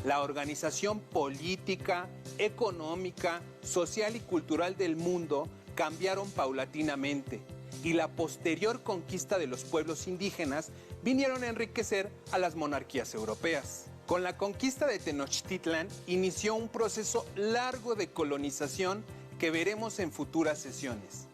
La organización política, económica, social y cultural del mundo cambiaron paulatinamente, y la posterior conquista de los pueblos indígenas vinieron a enriquecer a las monarquías europeas. Con la conquista de Tenochtitlan inició un proceso largo de colonización que veremos en futuras sesiones.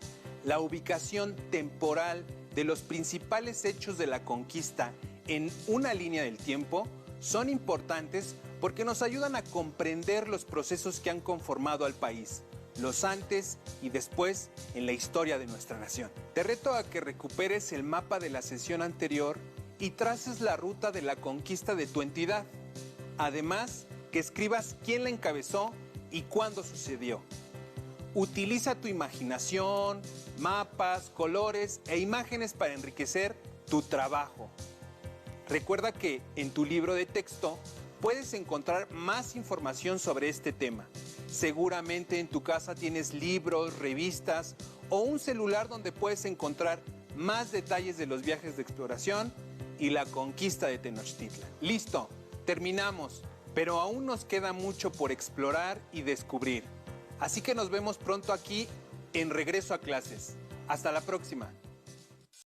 La ubicación temporal de los principales hechos de la conquista en una línea del tiempo son importantes porque nos ayudan a comprender los procesos que han conformado al país, los antes y después en la historia de nuestra nación. Te reto a que recuperes el mapa de la sesión anterior y traces la ruta de la conquista de tu entidad. Además, que escribas quién la encabezó y cuándo sucedió. Utiliza tu imaginación, mapas, colores e imágenes para enriquecer tu trabajo. Recuerda que en tu libro de texto puedes encontrar más información sobre este tema. Seguramente en tu casa tienes libros, revistas o un celular donde puedes encontrar más detalles de los viajes de exploración y la conquista de Tenochtitlan. ¡Listo! Terminamos, pero aún nos queda mucho por explorar y descubrir. Así que nos vemos pronto aquí en Regreso a Clases. Hasta la próxima.